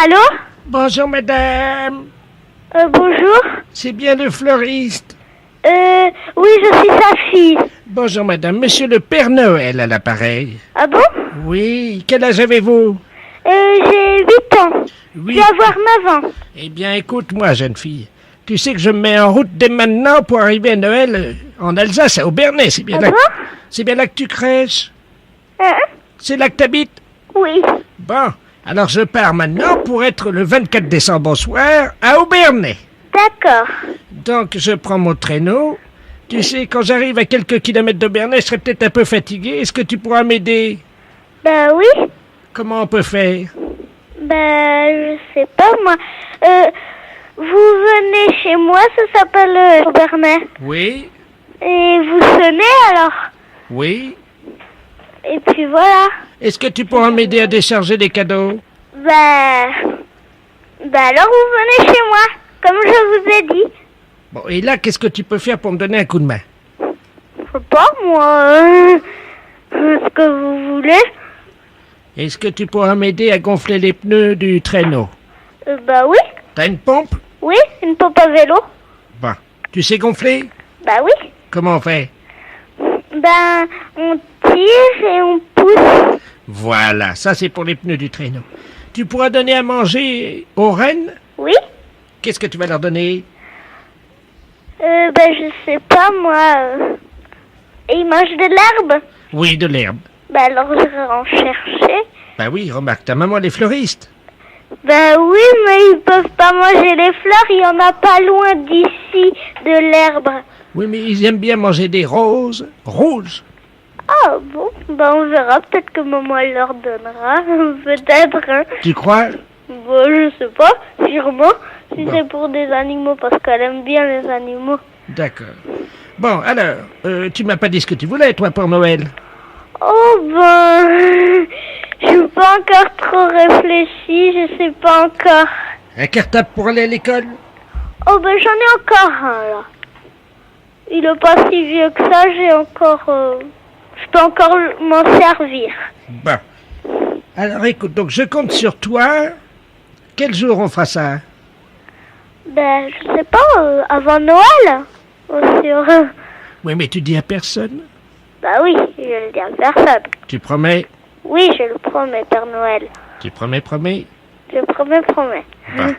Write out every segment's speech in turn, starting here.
Allô? Bonjour madame, Bonjour. c'est bien le fleuriste. Oui, je suis sa fille. Bonjour madame, monsieur le Père Noël à l'appareil. Ah bon? Oui, quel âge avez-vous? J'ai 8 ans. Je Oui. vais avoir 9 ans. Eh bien écoute-moi jeune fille, tu sais que je me mets en route dès maintenant pour arriver à Noël en Alsace, à Aubernais, c'est bien Ah là. bon? C'est bien là que tu crèches? Hein? C'est là que t'habites? Oui. Bon, alors je pars maintenant pour être le 24 décembre au soir à Aubernais. D'accord. Donc je prends mon traîneau. Tu sais, quand j'arrive à quelques kilomètres d'Aubernais, je serai peut-être un peu fatigué. Est-ce que tu pourras m'aider? Bah oui. Comment on peut faire? Bah, je sais pas moi. Vous venez chez moi, ça s'appelle Aubernais. Oui, Et vous sonnez alors. oui. Et puis voilà. Est-ce que tu pourras m'aider à décharger des cadeaux? Bah alors vous venez chez moi, comme je vous ai dit. Bon, et là, qu'est-ce que tu peux faire pour me donner un coup de main? Je sais pas moi. Ce que vous voulez. Est-ce que tu pourras m'aider à gonfler les pneus du traîneau? Bah oui. T'as une pompe? Oui, une pompe à vélo. Bon. Tu sais gonfler? Bah oui. Comment on fait? Ben, on tire et on pousse. Voilà, ça c'est pour les pneus du traîneau. Tu pourras donner à manger aux rennes? Oui. Qu'est-ce que tu vas leur donner? Ben je sais pas moi. Et ils mangent de l'herbe. Oui, de l'herbe. Ben alors je vais en chercher. Bah oui, remarque, ta maman elle est fleuriste. Ben oui, mais ils peuvent pas manger les fleurs, il y en a pas loin d'ici de l'herbe. Oui, mais ils aiment bien manger des roses. Rouges. Ah bon, ben on verra, peut-être que maman elle leur donnera, peut-être. Hein. Tu crois? Bon, je sais pas, sûrement, si Bon. c'est pour des animaux, parce qu'elle aime bien les animaux. D'accord. Bon, alors, tu m'as pas dit ce que tu voulais, toi, pour Noël. Oh ben, je suis pas encore trop réfléchie, je sais pas encore. Un cartable pour aller à l'école? Oh ben j'en ai encore un là. Il est pas si vieux que ça, j'ai encore... je peux encore m'en servir. Bon. Alors écoute, donc je compte sur toi. Quel jour on fera ça? Ben je sais pas, avant Noël. Au sûr. Oui, mais tu dis à personne. Bah oui, je le dis à personne. Tu promets? Oui, je le promets, Père Noël. Tu promets? Je promets. Bon.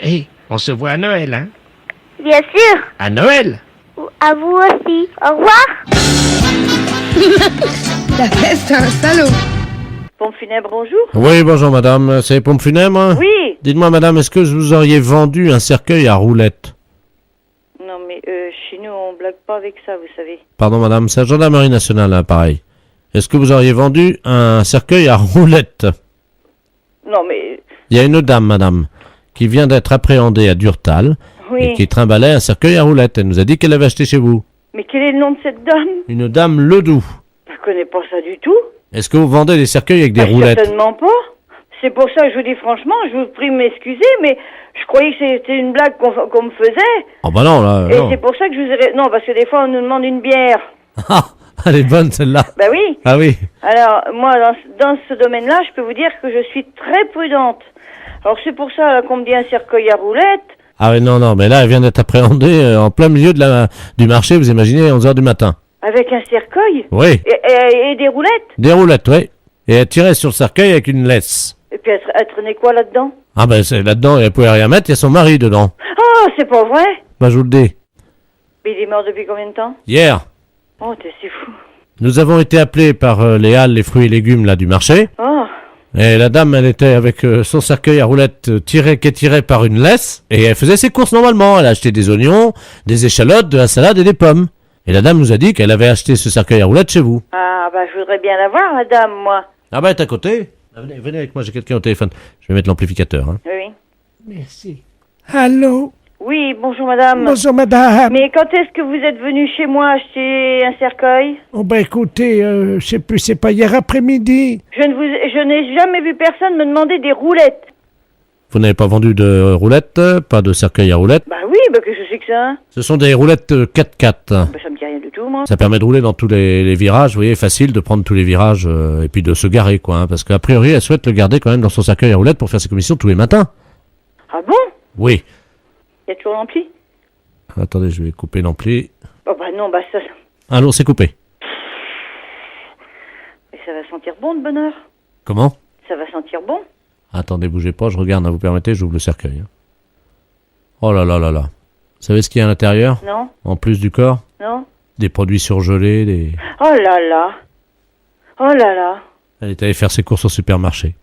Et on se voit à Noël, hein? Bien sûr. À Noël? À vous aussi. Au revoir. La peste, c'est un salaud. Pompe funèbre, bonjour. Oui, bonjour madame, c'est les pompes funèbres, hein? Oui. Dites-moi madame, est-ce que vous auriez vendu un cercueil à roulettes? Non, mais chez nous, on blague pas avec ça, vous savez. Pardon madame, c'est la gendarmerie nationale, hein, pareil. Est-ce que vous auriez vendu un cercueil à roulettes? Non, mais... Il y a une dame, madame, qui vient d'être appréhendée à Durtal et Oui. qui trimballait un cercueil à roulettes. Elle nous a dit qu'elle l'avait acheté chez vous. Mais quel est le nom de cette dame? Une dame Ledoux. Je connais pas ça du tout. Est-ce que vous vendez des cercueils avec des Bah, roulettes? certainement pas. C'est pour ça que je vous dis franchement, je vous prie de m'excuser, mais je croyais que c'était une blague qu'on me faisait. Oh bah non, là, Et non. c'est pour ça que je vous ai... Non, parce que des fois, on nous demande une bière. Ah, elle est bonne celle-là. Bah oui. Ah oui. Alors, moi, dans ce domaine-là, je peux vous dire que je suis très prudente. Alors, c'est pour ça là, qu'on me dit un cercueil à roulettes. Ah oui, non, mais là, elle vient d'être appréhendée en plein milieu du marché, vous imaginez, 11h du matin. Avec un cercueil Oui, et des roulettes. des roulettes, oui. Et elle tirait sur le cercueil avec une laisse. Et puis, elle traînait quoi là-dedans? Ah ben, c'est là-dedans, elle pouvait rien mettre, il y a son mari dedans. Oh, c'est pas vrai? Bah, je vous le dis. Mais il est mort depuis combien de temps? Hier, Oh, t'es si fou. nous avons été appelés par les halles, les fruits et légumes, là, du marché. Oh, Et la dame, elle était avec son cercueil à roulettes tiré par une laisse. Et elle faisait ses courses normalement. Elle a acheté des oignons, des échalotes, de la salade et des pommes. Et la dame nous a dit qu'elle avait acheté ce cercueil à roulettes chez vous. ah, bah, je voudrais bien la voir, madame, moi. Ah bah, elle est à côté. Ah, venez avec moi, j'ai quelqu'un au téléphone. Je vais mettre l'amplificateur. Hein. Oui. Merci. Allô? Oui, bonjour, madame. Bonjour madame. Mais quand est-ce que vous êtes venu chez moi acheter un cercueil? Oh ben écoutez, je sais plus, c'est pas hier après-midi. Je n'ai jamais vu personne me demander des roulettes. Vous n'avez pas vendu de roulettes, pas de cercueil à roulettes. Bah oui, bah qu'est-ce que c'est que ça? Ce sont des roulettes 4x4. Bah ça me dit rien du tout, moi. Ça permet de rouler dans tous les virages, vous voyez, facile de prendre tous les virages et puis de se garer, quoi. Hein, parce qu'a priori, elle souhaite le garder quand même dans son cercueil à roulettes pour faire ses commissions tous les matins. Ah bon? Oui. Y a toujours l'ampli? Attendez, je vais couper l'ampli. Oh bah non, bah ça... Allô, c'est coupé. Mais ça va sentir bon de bonheur. Comment? Ça va sentir bon. Attendez, bougez pas, je regarde, hein, vous permettez, j'ouvre le cercueil. Hein. Oh là là là là. Vous savez ce qu'il y a à l'intérieur? Non? En plus du corps? Non? Des produits surgelés, des... Oh là là. Oh là là. Elle est allée faire ses courses au supermarché.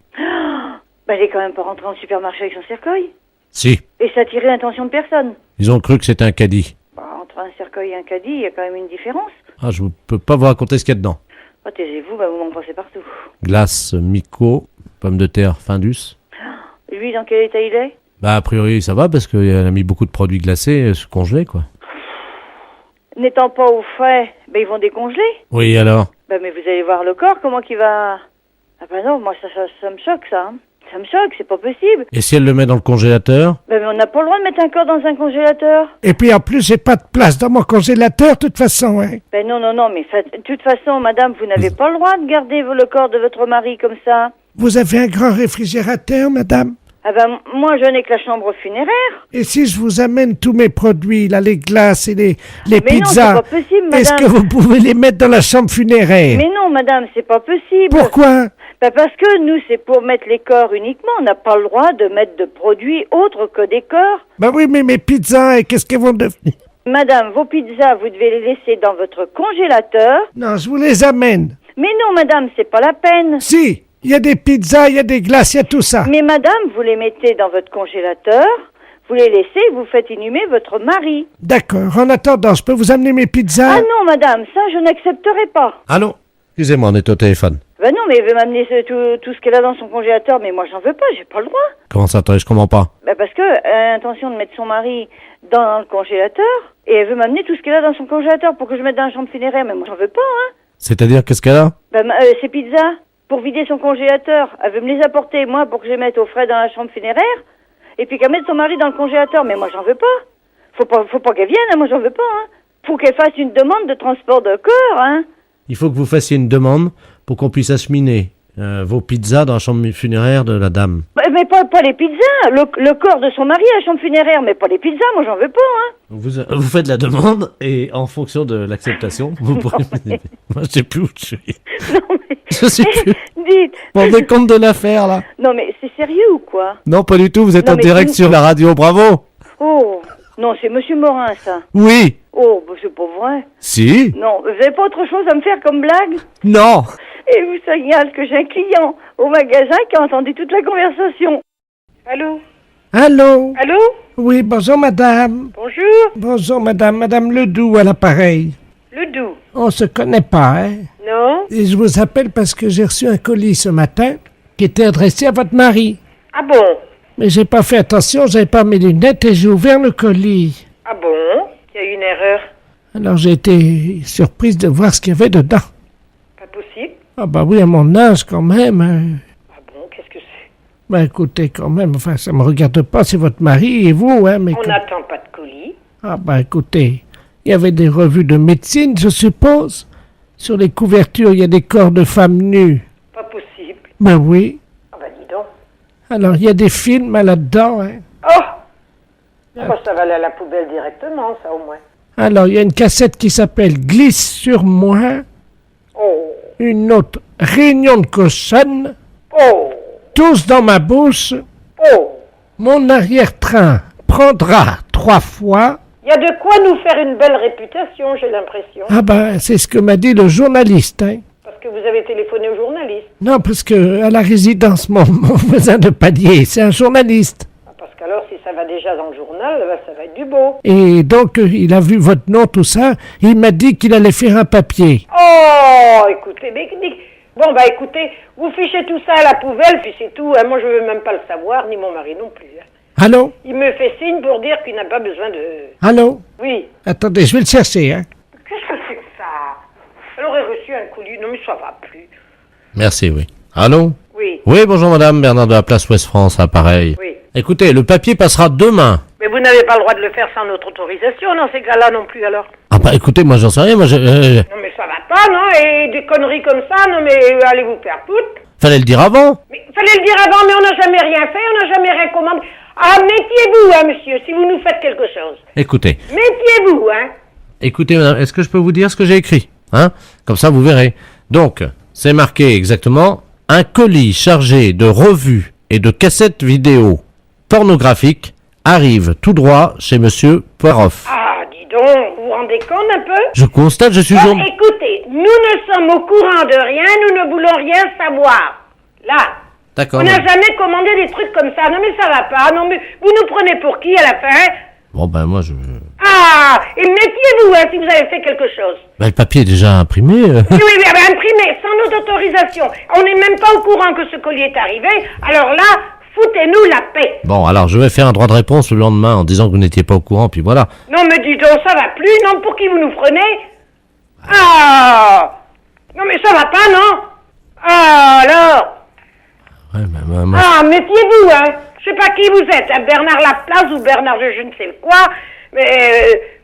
Bah elle est quand même pas rentrée en supermarché avec son cercueil. Si. Et ça attirait l'attention de personne. Ils ont cru que c'était un caddie. Bah, entre un cercueil et un caddie, il y a quand même une différence. Ah, je peux pas vous raconter ce qu'il y a dedans. Oh, taisez-vous, bah vous m'en pensez partout. Glace, Mico, pommes de terre, Findus. Lui, dans quel état il est? Bah, a priori, ça va parce qu'elle a mis beaucoup de produits glacés, congelés, quoi. N'étant pas au frais, bah ils vont décongeler. Oui, alors? Bah mais vous allez voir le corps, comment qu'il va... Ah bah non, moi ça me choque ça. Hein. Ça me choque, c'est pas possible. Et si elle le met dans le congélateur? Bah mais on n'a pas le droit de mettre un corps dans un congélateur. Et puis en plus, j'ai pas de place dans mon congélateur, de toute façon. Hein. Ben non, mais de toute façon, madame, vous n'avez pas le droit de garder le corps de votre mari comme ça. Vous avez un grand réfrigérateur, madame? Ah ben, moi, je n'ai que la chambre funéraire. Et si je vous amène tous mes produits, là, les glaces et les Mais pizzas, non, c'est pas possible, madame. est-ce que vous pouvez les mettre dans la chambre funéraire? Mais non, madame, c'est pas possible. Pourquoi? Ben parce que nous, c'est pour mettre les corps uniquement. On n'a pas le droit de mettre de produits autres que des corps. Ben oui, mais mes pizzas, et qu'est-ce qu'elles vont devenir? Madame, vos pizzas, vous devez les laisser dans votre congélateur. Non, je vous les amène. Mais non, madame, c'est pas la peine. Si, il y a des pizzas, il y a des glaces, il y a tout ça. Mais madame, vous les mettez dans votre congélateur, vous les laissez et vous faites inhumer votre mari. D'accord, en attendant, je peux vous amener mes pizzas? Ah non, madame, ça, je n'accepterai pas. Allô? Excusez-moi, on est au téléphone. Ben non, mais il veut m'amener tout ce qu'elle a dans son congélateur, mais moi, j'en veux pas, j'ai pas le droit. Comment ça, attendez, je comprends pas. Ben parce que elle a l'intention de mettre son mari dans le congélateur, et elle veut m'amener tout ce qu'elle a dans son congélateur pour que je mette dans la chambre funéraire, mais moi, j'en veux pas, hein. C'est-à-dire, qu'est-ce qu'elle a? Ben, ces pizzas, pour vider son congélateur, elle veut me les apporter, moi, pour que je les mette au frais dans la chambre funéraire, et puis qu'elle mette son mari dans le congélateur, mais moi, j'en veux pas. Faut pas qu'elle vienne, hein, moi, j'en veux pas, hein. Faut qu'elle fasse une demande de transport de corps, hein. Il faut que vous fassiez une demande pour qu'on puisse acheminer vos pizzas dans la chambre funéraire de la dame. Mais pas les pizzas, le corps de son mari à la chambre funéraire, mais pas les pizzas, moi, j'en veux pas, hein. Vous faites la demande et en fonction de l'acceptation, vous pourrez... Moi, je sais plus où je suis. Non, mais... Je sais plus. Dites. Vous vous rendez compte de l'affaire, là? Non, mais c'est sérieux ou quoi? Non, pas du tout, vous êtes Non, en mais direct vous- sur la radio, bravo! Oh, non, c'est Monsieur Morin, ça. Oui! Oh, bah, c'est pas vrai. Si? Non, vous avez pas autre chose à me faire comme blague? Non! Et vous signale que j'ai un client au magasin qui a entendu toute la conversation. Allô? Allô? Allô? Oui, bonjour, madame. Bonjour? Bonjour, madame Ledoux à l'appareil. Le doux? On se connaît pas, hein? Non? Et je vous appelle parce que j'ai reçu un colis ce matin qui était adressé à votre mari. Ah bon? Mais j'ai pas fait attention, j'avais pas mes lunettes et j'ai ouvert le colis. Ah bon? Il y a eu une erreur. Alors j'ai été surprise de voir ce qu'il y avait dedans. Pas possible. Ah bah oui, à mon âge quand même. Hein. Ah bon, qu'est-ce que c'est? Ben écoutez, quand même, enfin ça me regarde pas, c'est votre mari et vous, hein, mais... On n'attend pas de colis. Ah ben écoutez, il y avait des revues de médecine, je suppose. Sur les couvertures, il y a des corps de femmes nues. Pas possible. Ben oui. Ah bah dis donc. Alors il y a des films là-dedans, hein. Oh! Ah bah ça va aller à la poubelle directement, ça au moins. Alors il y a une cassette qui s'appelle Glisse sur moi, Oh! une autre Réunion de cochonne, Oh! tous dans ma bouche, Oh! mon arrière-train prendra 3 fois. Il y a de quoi nous faire une belle réputation, j'ai l'impression. Ah ben c'est ce que m'a dit le journaliste, hein. Parce que vous avez téléphoné au journaliste. Non, parce que à la résidence, mon voisin de palier, c'est un journaliste. Ah, parce qu'alors, si ça va déjà dans le journal, bah, ça va être du beau. Et donc, il a vu votre nom, tout ça. Il m'a dit qu'il allait faire un papier. Oh, écoutez, bon, bah écoutez, vous fichez tout ça à la poubelle, puis c'est tout. Hein. Moi, je veux même pas le savoir, ni mon mari non plus. Hein. Allô? Il me fait signe pour dire qu'il n'a pas besoin de... Allô? Oui. Attendez, je vais le chercher, hein. Qu'est-ce que c'est que ça? Elle aurait reçu un colis. Non, mais ça va plus. Merci, oui. Allô? Oui, Oui, bonjour madame, Bernard de la place Ouest France, à pareil. oui. Écoutez, le papier passera demain. Mais vous n'avez pas le droit de le faire sans notre autorisation dans ces cas-là non plus alors. Ah bah écoutez, moi j'en sais rien, moi Non mais ça va pas, non? Et des conneries comme ça, non mais allez vous faire foutre. fallait le dire avant. Mais fallait le dire avant, mais on n'a jamais rien fait, on n'a jamais rien commandé. Ah, méfiez-vous, hein, monsieur, si vous nous faites quelque chose. Écoutez, Méfiez-vous, hein. écoutez madame, est-ce que je peux vous dire ce que j'ai écrit? Hein? Comme ça vous verrez. Donc, c'est marqué exactement, un colis chargé de revues et de cassettes vidéo pornographiques arrive tout droit chez monsieur Poiroff. Ah, dis donc, vous vous rendez compte un peu? Je constate, je suis Bon, journaliste. écoutez, nous ne sommes au courant de rien, nous ne voulons rien savoir. Là, D'accord. on n'a madame. jamais commandé des trucs comme ça. Non mais ça va pas, non mais vous nous prenez pour qui à la fin? Bon ben moi je... Ah, et méfiez-vous, hein, si vous avez fait quelque chose. Ben, le papier est déjà imprimé. Oui, oui, imprimé, sans notre autorisation. On n'est même pas au courant que ce colis est arrivé, alors là, foutez-nous la paix. Bon, alors je vais faire un droit de réponse le lendemain en disant que vous n'étiez pas au courant, puis voilà. Non mais dis donc, ça va plus, non, pour qui vous nous prenez? Ah, non mais ça va pas, non? Ah, alors? Ouais, ben, moi- Ah, méfiez-vous, hein. Je sais pas qui vous êtes, hein, Bernard Laplace ou Bernard de je ne sais quoi, mais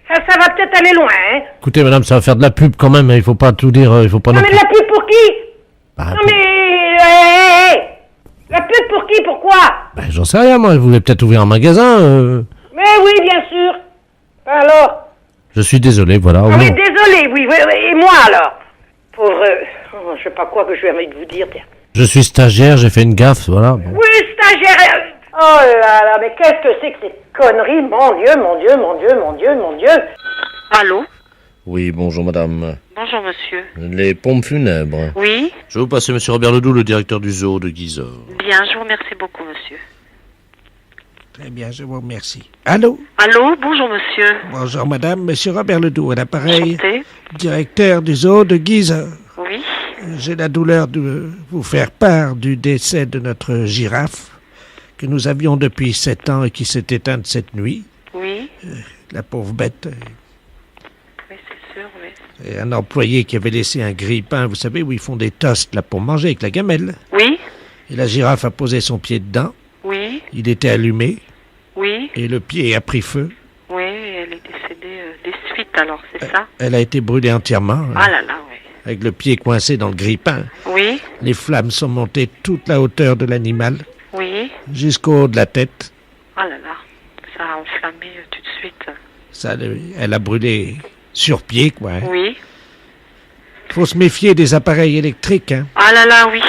ça va peut-être aller loin, hein. Écoutez madame, ça va faire de la pub quand même, hein, il faut pas tout dire, il faut pas Non non mais plus... de la pub pour qui? Bah, Non mais... La pub pour qui? Pourquoi? ben, j'en sais rien moi, vous voulez peut-être ouvrir un magasin Mais oui, bien sûr. Alors? Je suis désolé, voilà. au Ah oui, moins. désolé, oui, et moi alors? Pauvre... je sais pas quoi que je vais envie de vous dire, tiens. Je suis stagiaire, j'ai fait une gaffe, voilà. Bon. Oui, stagiaire. Oh là là, mais qu'est-ce que c'est que ces conneries? Mon Dieu, mon Dieu, mon Dieu, mon Dieu, mon Dieu. Allô? Oui, bonjour madame. Bonjour monsieur. Les pompes funèbres. Oui? Je vais vous passer monsieur Robert Ledoux, le directeur du zoo de Guizot. Bien, je vous remercie beaucoup monsieur. Très bien, je vous remercie. Allô? Allô? Bonjour monsieur. Bonjour madame, monsieur Robert Ledoux à l'appareil, Enchanté. directeur du zoo de Guizot. Oui? J'ai la douleur de vous faire part du décès de notre girafe que nous avions depuis 7 ans et qui s'est éteinte cette nuit. Oui? La pauvre bête. Oui, c'est sûr, oui. Et un employé qui avait laissé un grille-pain, vous savez, où ils font des toasts là pour manger avec la gamelle. Oui? Et la girafe a posé son pied dedans. Oui? Il était allumé Oui? et le pied a pris feu. Oui, elle est décédée des suites alors, c'est ça? Elle a été brûlée entièrement, Ah là là, oui. avec le pied coincé dans le grille-pain. Oui? Les flammes sont montées toute la hauteur de l'animal, Oui? jusqu'au haut de la tête. Ah là là, ça a enflammé tout de suite. Ça, elle a brûlé sur pied, quoi. Hein. Oui? Faut se méfier des appareils électriques, hein. Ah là là, oui.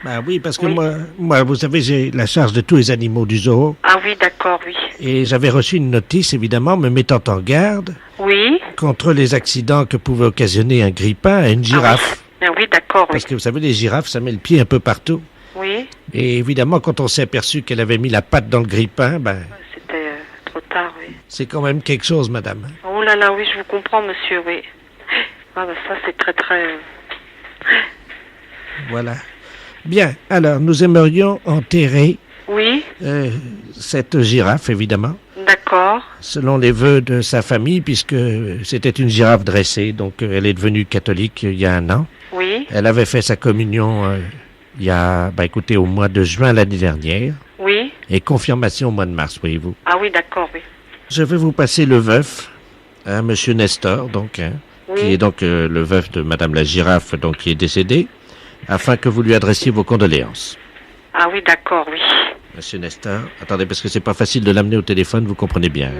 Bah oui, parce que Oui. moi, vous savez, j'ai la charge de tous les animaux du zoo. Ah oui, d'accord, oui. Et j'avais reçu une notice, évidemment, me mettant en garde Oui? contre les accidents que pouvait occasionner un grille-pain à une girafe. Ah oui, d'accord, oui. Parce que vous savez, les girafes, ça met le pied un peu partout. Oui? Et évidemment, quand on s'est aperçu qu'elle avait mis la patte dans le grille-pain, ben, C'était trop tard, oui. c'est quand même quelque chose, madame. Oh là là, oui, je vous comprends, monsieur, oui. Ah bah ça, c'est très, très... Voilà. Bien, alors, nous aimerions enterrer Oui, cette girafe, évidemment, d'accord. selon les vœux de sa famille, puisque c'était une girafe dressée, donc elle est devenue catholique il y a 1 an. Oui, Elle avait fait sa communion il y a, écoutez, au mois de juin l'année dernière, oui. et confirmation au mois de mars, voyez-vous. Ah oui, d'accord, oui. Je vais vous passer le veuf, monsieur Nestor, donc, hein, qui Oui. est donc le veuf de madame la girafe, donc qui est décédée, afin que vous lui adressiez vos condoléances. Ah oui, d'accord, oui. Monsieur Nestor, attendez, parce que c'est pas facile de l'amener au téléphone, vous comprenez bien.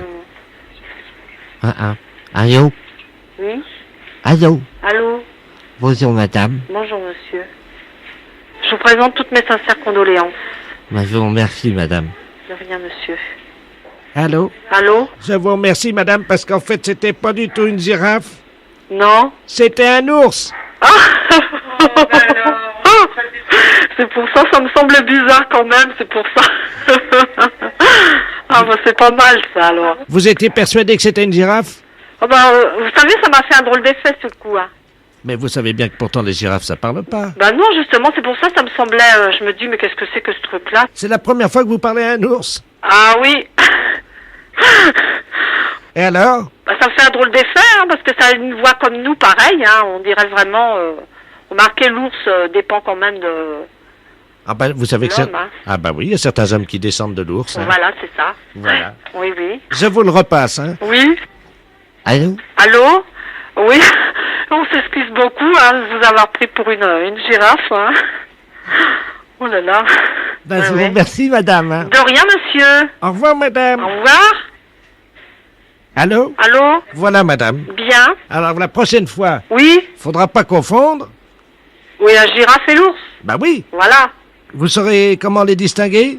Allô? Oui. Allô? Allô? Bonjour madame. Bonjour, monsieur. Je vous présente toutes mes sincères condoléances. Je vous remercie madame. De rien, monsieur. Allô? Allô? Je vous remercie, madame, parce qu'en fait, c'était pas du tout une girafe, Non? c'était un ours. C'est pour ça, ça me semble bizarre quand même, c'est pour ça. Ah bah c'est pas mal ça alors. Vous étiez persuadé que c'était une girafe? Ah bah vous savez, ça m'a fait un drôle d'effet ce coup. Hein. Mais vous savez bien que pourtant les girafes, ça parle pas. Bah non, justement, c'est pour ça, ça me semblait, je me dis, mais qu'est-ce que c'est que ce truc-là? C'est la première fois que vous parlez à un ours. Ah oui. Et alors? Bah ça me fait un drôle d'effet, hein, parce que ça a une voix comme nous, pareil, hein, on dirait vraiment, remarquez, l'ours dépend quand même Ah ben, vous savez que L'homme, hein. Ah ben oui, il y a certains hommes qui descendent de l'ours. Hein. Voilà, c'est ça. Voilà. Oui, oui. Je vous le repasse, hein. Oui. Allô? Allô? Oui. On s'excuse beaucoup de vous avoir pris pour une girafe. Hein. Oh là là. Ben, je Ouais, vous ouais. remercie, madame. Hein. De rien, monsieur. Au revoir, madame. Au revoir. Allô? Allô? Voilà, madame. Bien. Alors, la prochaine fois, Oui. faudra pas confondre. Oui, la girafe et l'ours. Ben oui. Voilà. Vous saurez comment les distinguer?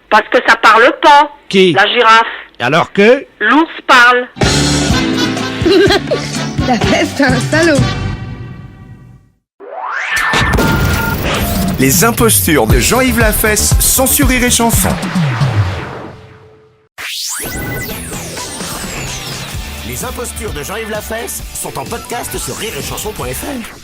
Parce que ça parle pas. Qui? La girafe. Alors que? L'ours parle. Lafesse, c'est un salaud. Les impostures de Jean-Yves Lafesse, sans sur Rire et Chanson. Les impostures de Jean-Yves Lafesse sont en podcast sur rireetchanson.fr.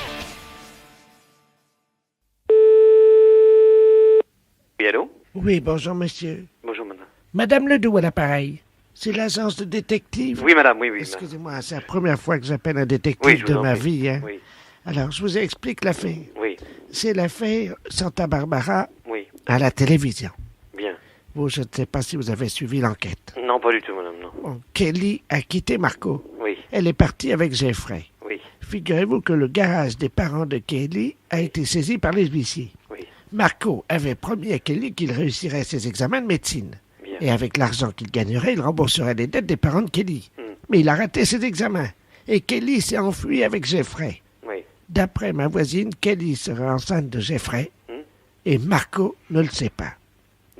Oui, allô? Oui, bonjour, monsieur. Bonjour, madame. Madame Ledoux à l'appareil. C'est l'agence de détective? Oui, madame, oui, oui. Excusez-moi, c'est la première fois que j'appelle un Oui, détective je de vous en ma prie. vie, hein. Oui, Alors, je vous explique l'affaire. oui, C'est l'affaire Santa Barbara oui. à la télévision. Bien. Vous, je ne sais pas si vous avez suivi l'enquête. Non, pas du tout, madame, non. Bon, Kelly a quitté Marco. Oui, Elle est partie avec Jeffrey. oui, Figurez-vous que le garage des parents de Kelly a été saisi par les huissiers. oui. Marco avait promis à Kelly qu'il réussirait ses examens de médecine. Bien. Et avec l'argent qu'il gagnerait, il rembourserait les dettes des parents de Kelly. Hmm. Mais il a raté ses examens. Et Kelly s'est enfuie avec Jeffrey. Oui. D'après ma voisine, Kelly serait enceinte de Jeffrey. Hmm. Et Marco ne le sait pas.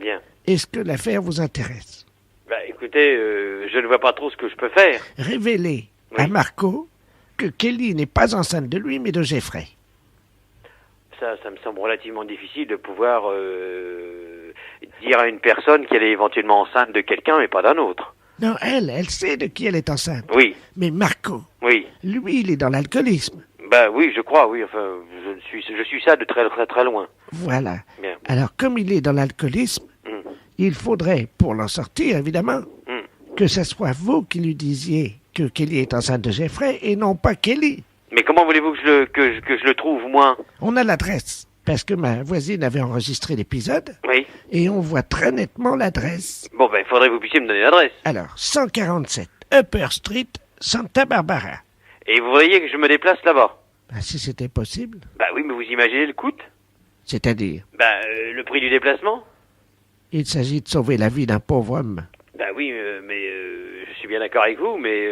Bien. Est-ce que l'affaire vous intéresse? Bah, écoutez, je ne vois pas trop ce que je peux faire. Révélez Oui. à Marco que Kelly n'est pas enceinte de lui, mais de Jeffrey. Ça me semble relativement difficile de pouvoir dire à une personne qu'elle est éventuellement enceinte de quelqu'un, mais pas d'un autre. Non, elle sait de qui elle est enceinte. Oui, Mais Marco, oui. lui, il est dans l'alcoolisme. Bah oui, je crois, oui. Enfin, je suis ça de très, très, très loin. Voilà. Bien. Alors, comme il est dans l'alcoolisme, Hmm. il faudrait, pour l'en sortir, évidemment, Hmm. que ce soit vous qui lui disiez que Kelly est enceinte de Jeffrey et non pas Kelly. Mais comment voulez-vous que je le trouve, moi? On a l'adresse, parce que ma voisine avait enregistré l'épisode, Oui. et on voit très nettement l'adresse. Bon, ben, il faudrait que vous puissiez me donner l'adresse. Alors, 147 Upper Street, Santa Barbara. Et vous voyez que je me déplace là-bas. Ben, si c'était possible, Bah oui, mais vous imaginez le coût? c'est-à-dire, Bah, le prix du déplacement? il s'agit de sauver la vie d'un pauvre homme. Bah oui, mais je suis bien d'accord avec vous, mais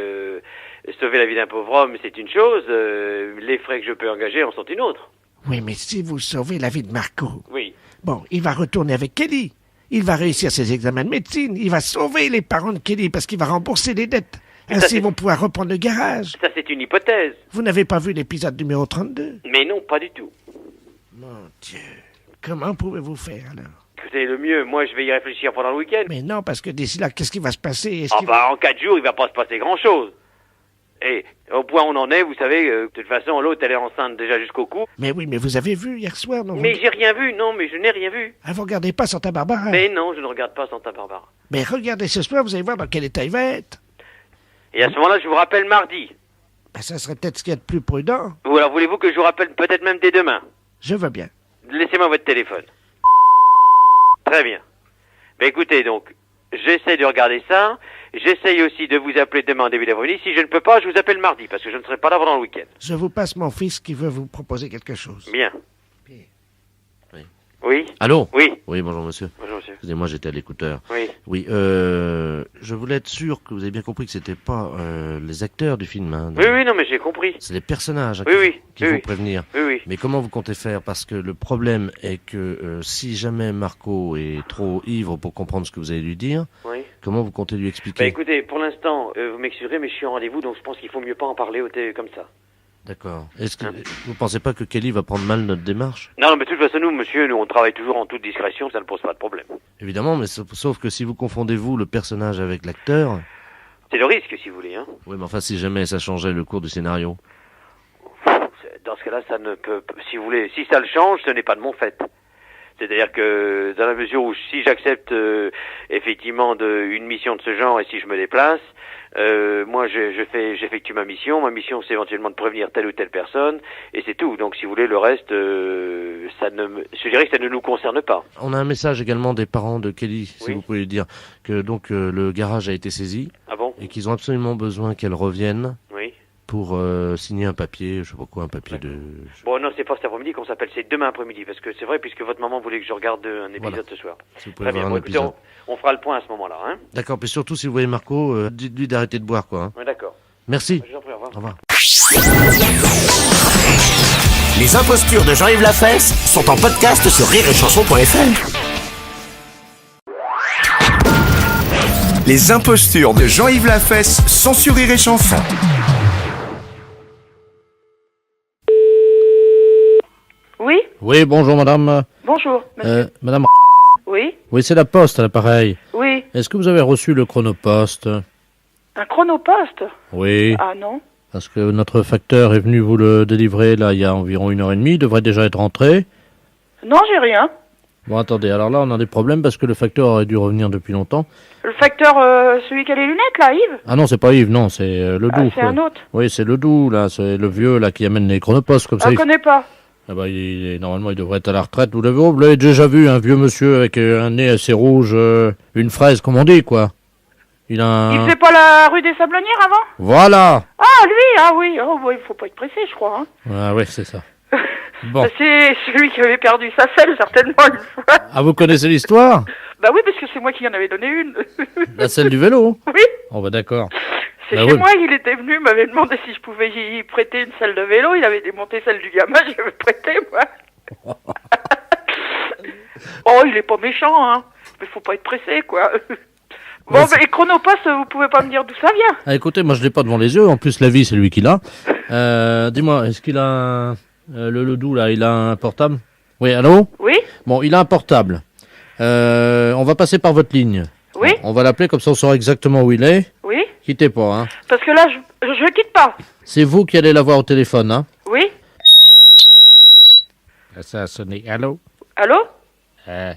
sauver la vie d'un pauvre homme, c'est une chose. Les frais que je peux engager en sont une autre. Oui, mais si vous sauvez la vie de Marco, Oui. bon, il va retourner avec Kelly. Il va réussir ses examens de médecine. Il va sauver les parents de Kelly parce qu'il va rembourser les dettes. Mais ça, Ainsi, c'est- ils vont pouvoir reprendre le garage. Ça, c'est une hypothèse. Vous n'avez pas vu l'épisode numéro 32? Mais non, pas du tout. Mon Dieu. Comment pouvez-vous faire, alors? Écoutez, le mieux, moi, je vais y réfléchir pendant le week-end. Mais non, parce que d'ici là, qu'est-ce qui va se passer? Est-ce Ah qu'il- bah, en 4 jours, il va pas se passer grand-chose. Et au point où on en est, vous savez, de toute façon, l'autre, elle est enceinte déjà jusqu'au cou. Mais oui, mais vous avez vu hier soir, non? Mais j'ai rien vu, non, mais je n'ai rien vu. Ah, vous regardez pas Santa Barbara? Mais non, je ne regarde pas Santa Barbara. Mais regardez ce soir, vous allez voir dans quel état il va être. Et à ce moment-là, je vous rappelle mardi. Ben, ça serait peut-être ce qu'il y a de plus prudent. Ou alors, voulez-vous que je vous rappelle peut-être même dès demain? Je veux bien. Laissez-moi votre téléphone. Très bien. Ben écoutez, donc, j'essaie de regarder ça. J'essaye aussi de vous appeler demain en début d'après-midi. Si je ne peux pas, je vous appelle mardi, parce que je ne serai pas là pendant le week-end. Je vous passe mon fils qui veut vous proposer quelque chose. Bien. Oui. Oui? Allô? Oui. Oui, bonjour monsieur. Bonjour, monsieur. Excusez-moi, j'étais à l'écouteur. Oui. Oui, je voulais être sûr que vous avez bien compris que c'était pas les acteurs du film. Hein, Oui, oui, non, mais j'ai compris. C'est les personnages hein, Oui, oui. qu'il Oui, faut oui. prévenir. Oui, oui. Mais comment vous comptez faire? Parce que le problème est que si jamais Marco est trop ivre pour comprendre ce que vous allez lui dire, Oui. comment vous comptez lui expliquer? Ben écoutez, pour l'instant, vous m'excuserez, mais je suis en rendez-vous, donc je pense qu'il faut mieux pas en parler au télé comme ça. D'accord. Est-ce que vous pensez pas que Kelly va prendre mal notre démarche? Non, non, mais de toute façon, nous, monsieur, nous, on travaille toujours en toute discrétion, ça ne pose pas de problème. Évidemment, mais sauf que si vous confondez vous le personnage avec l'acteur, C'est le risque, si vous voulez, hein. oui, mais enfin si jamais ça changeait le cours du scénario. Dans ce cas-là, ça ne peut, si vous voulez, si ça le change, ce n'est pas de mon fait. C'est-à-dire que dans la mesure où si j'accepte effectivement une mission de ce genre et si je me déplace, moi j'effectue ma mission. Ma mission c'est éventuellement de prévenir telle ou telle personne et c'est tout. Donc si vous voulez le reste, je dirais que ça ne nous concerne pas. On a un message également des parents de Kelly, si Oui. vous pouvez dire, que donc le garage a été saisi Ah bon? et qu'ils ont absolument besoin qu'elle revienne Oui. pour signer un papier, je sais pas quoi, un papier de... Bon non, c'est pas cet après-midi qu'on s'appelle, c'est demain après-midi parce que c'est vrai puisque votre maman voulait que je regarde un épisode Voilà. ce soir. Si vous pouvez Très bien. voir Bon, un écoutez, épisode. on fera le point à ce moment-là, hein. D'accord, mais surtout si vous voyez Marco, dites-lui d'arrêter de boire, quoi. Hein. Ouais, d'accord. Merci. Je vous en prie, au revoir. Au revoir. Les impostures de Jean-Yves Lafesse sont en podcast sur rireetchanson.fr. Les impostures de Jean-Yves Lafesse sont sur Rire et Chanson. Oui, Oui, bonjour madame. bonjour, monsieur. Madame... Oui, Oui, c'est la poste à l'appareil. oui. Est-ce que vous avez reçu le chronopost? Un chronopost? Oui, Ah non. parce que notre facteur est venu vous le délivrer là il y a environ 1h30, il devrait déjà être rentré. Non, j'ai rien. Bon, attendez, alors là on a des problèmes parce que le facteur aurait dû revenir depuis longtemps. Le facteur, celui qui a les lunettes, là, Yves? Ah non, c'est pas Yves, non, c'est le Ah, doux. c'est un autre. Oui, c'est le doux, là, c'est le vieux là qui amène les chronopostes comme Ah, ça. je connais pas. Ah bah, normalement, il devrait être à la retraite. Vous l'avez déjà vu, un vieux monsieur avec un nez assez rouge, une fraise, comme on dit, quoi. Il a un... Il faisait pas la rue des Sablonnières avant? Voilà. Ah, lui, ah oui. Oh, bon, il faut pas être pressé, je crois. Hein. Ah oui, c'est ça. Bon. C'est celui qui avait perdu sa selle, certainement, une fois. Ah, vous connaissez l'histoire? Bah oui, parce que c'est moi qui en avais donné une. La selle du vélo? Oui. Oh bah d'accord. C'est Bah chez oui. moi, il était venu, m'avait demandé si je pouvais y prêter une selle de vélo. Il avait démonté celle du gamin, je l'avais prêté, moi. Oh, il est pas méchant, hein. Mais faut pas être pressé, quoi. Bon, Ouais, bah, et Chronopost, vous pouvez pas me dire d'où ça vient? Ah, écoutez, moi je l'ai pas devant les yeux. En plus, la vie, c'est lui qui l'a. Dis-moi, est-ce qu'il a un... le doux, là, il a un portable? Oui, allô? Oui? Bon, il a un portable. On va passer par votre ligne. Oui? On va l'appeler, comme ça on saura exactement où il est. Oui? Quittez pas, hein. Parce que là, je quitte pas. C'est vous qui allez l'avoir au téléphone, hein. Oui? Ça a sonné. Allô? Allô? Euh,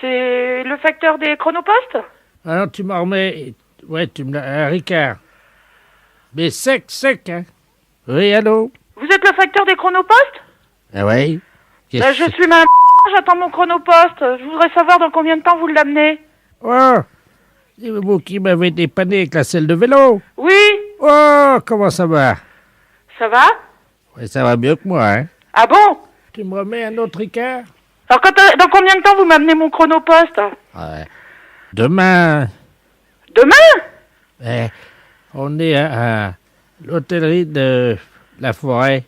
C'est le facteur des Chronopost? alors, tu m'en remets... Ouais, tu me l'as... Ricard. Mais sec, hein? Oui, allô? Vous êtes le facteur des Chronopost? Ah ouais? Là, je suis ma j'attends mon Chronopost. Je voudrais savoir dans combien de temps vous l'amenez. Oh! C'est vous qui m'avez dépanné avec la selle de vélo? Oui? Oh, comment ça va? Ça va? Ouais, ça va mieux que moi, hein? Ah bon? Tu me remets un autre Ricard? Alors, dans combien de temps vous m'amenez mon Chronopost? Ouais. Demain, Demain? on est à l'hôtellerie de la forêt.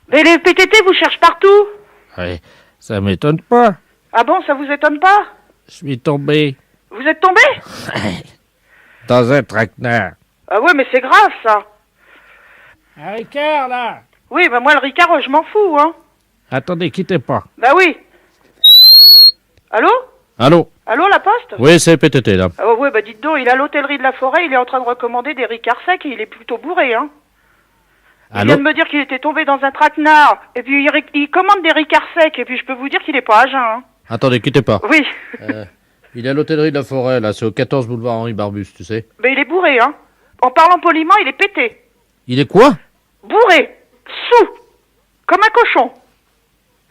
Mais les PTT vous cherchent partout. Ouais, ça m'étonne pas. Ah bon, ça vous étonne pas? Je suis tombé Vous êtes tombé? dans un traquenard. Ah ouais, mais c'est grave, ça. Un Ricard, là! Oui, bah moi, le Ricard, je m'en fous, hein. Attendez, quittez pas. Bah oui. Allô? Allô? Allô, la poste? Oui, c'est PTT, là. Ah ouais, bah dites donc, il est à l'hôtellerie de la forêt, il est en train de recommander des Ricards secs et il est plutôt bourré, hein. Il Allô? vient de me dire qu'il était tombé dans un traquenard. Et puis, il commande des Ricards secs, et puis je peux vous dire qu'il est pas à jeun, hein. Attendez, quittez pas. Oui. Il est à l'hôtellerie de la Forêt, là, c'est au 14 boulevard Henri Barbus, tu sais. Mais il est bourré, hein. En parlant poliment, il est pété. Il est quoi? Bourré. Sous. Comme un cochon.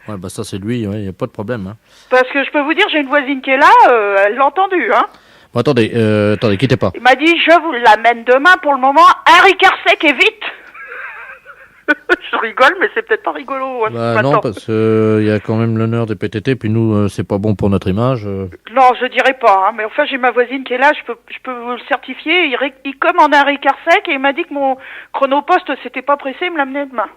Ouais, bah ça c'est lui, y a pas de problème, hein. Parce que je peux vous dire, j'ai une voisine qui est là, elle l'a entendu, hein. Bon, attendez, quittez pas. Il m'a dit, je vous l'amène demain pour le moment, un Ricard sec et vite. Je rigole, mais c'est peut-être pas rigolo. Hein, Bah maintenant. non, parce que y a quand même l'honneur des PTT, puis nous, c'est pas bon pour notre image. Non, je dirais pas, hein, mais enfin, j'ai ma voisine qui est là, je peux vous le certifier. Il commande un Ricard sec et il m'a dit que mon chronopost, c'était pas pressé, il me l'amenait demain.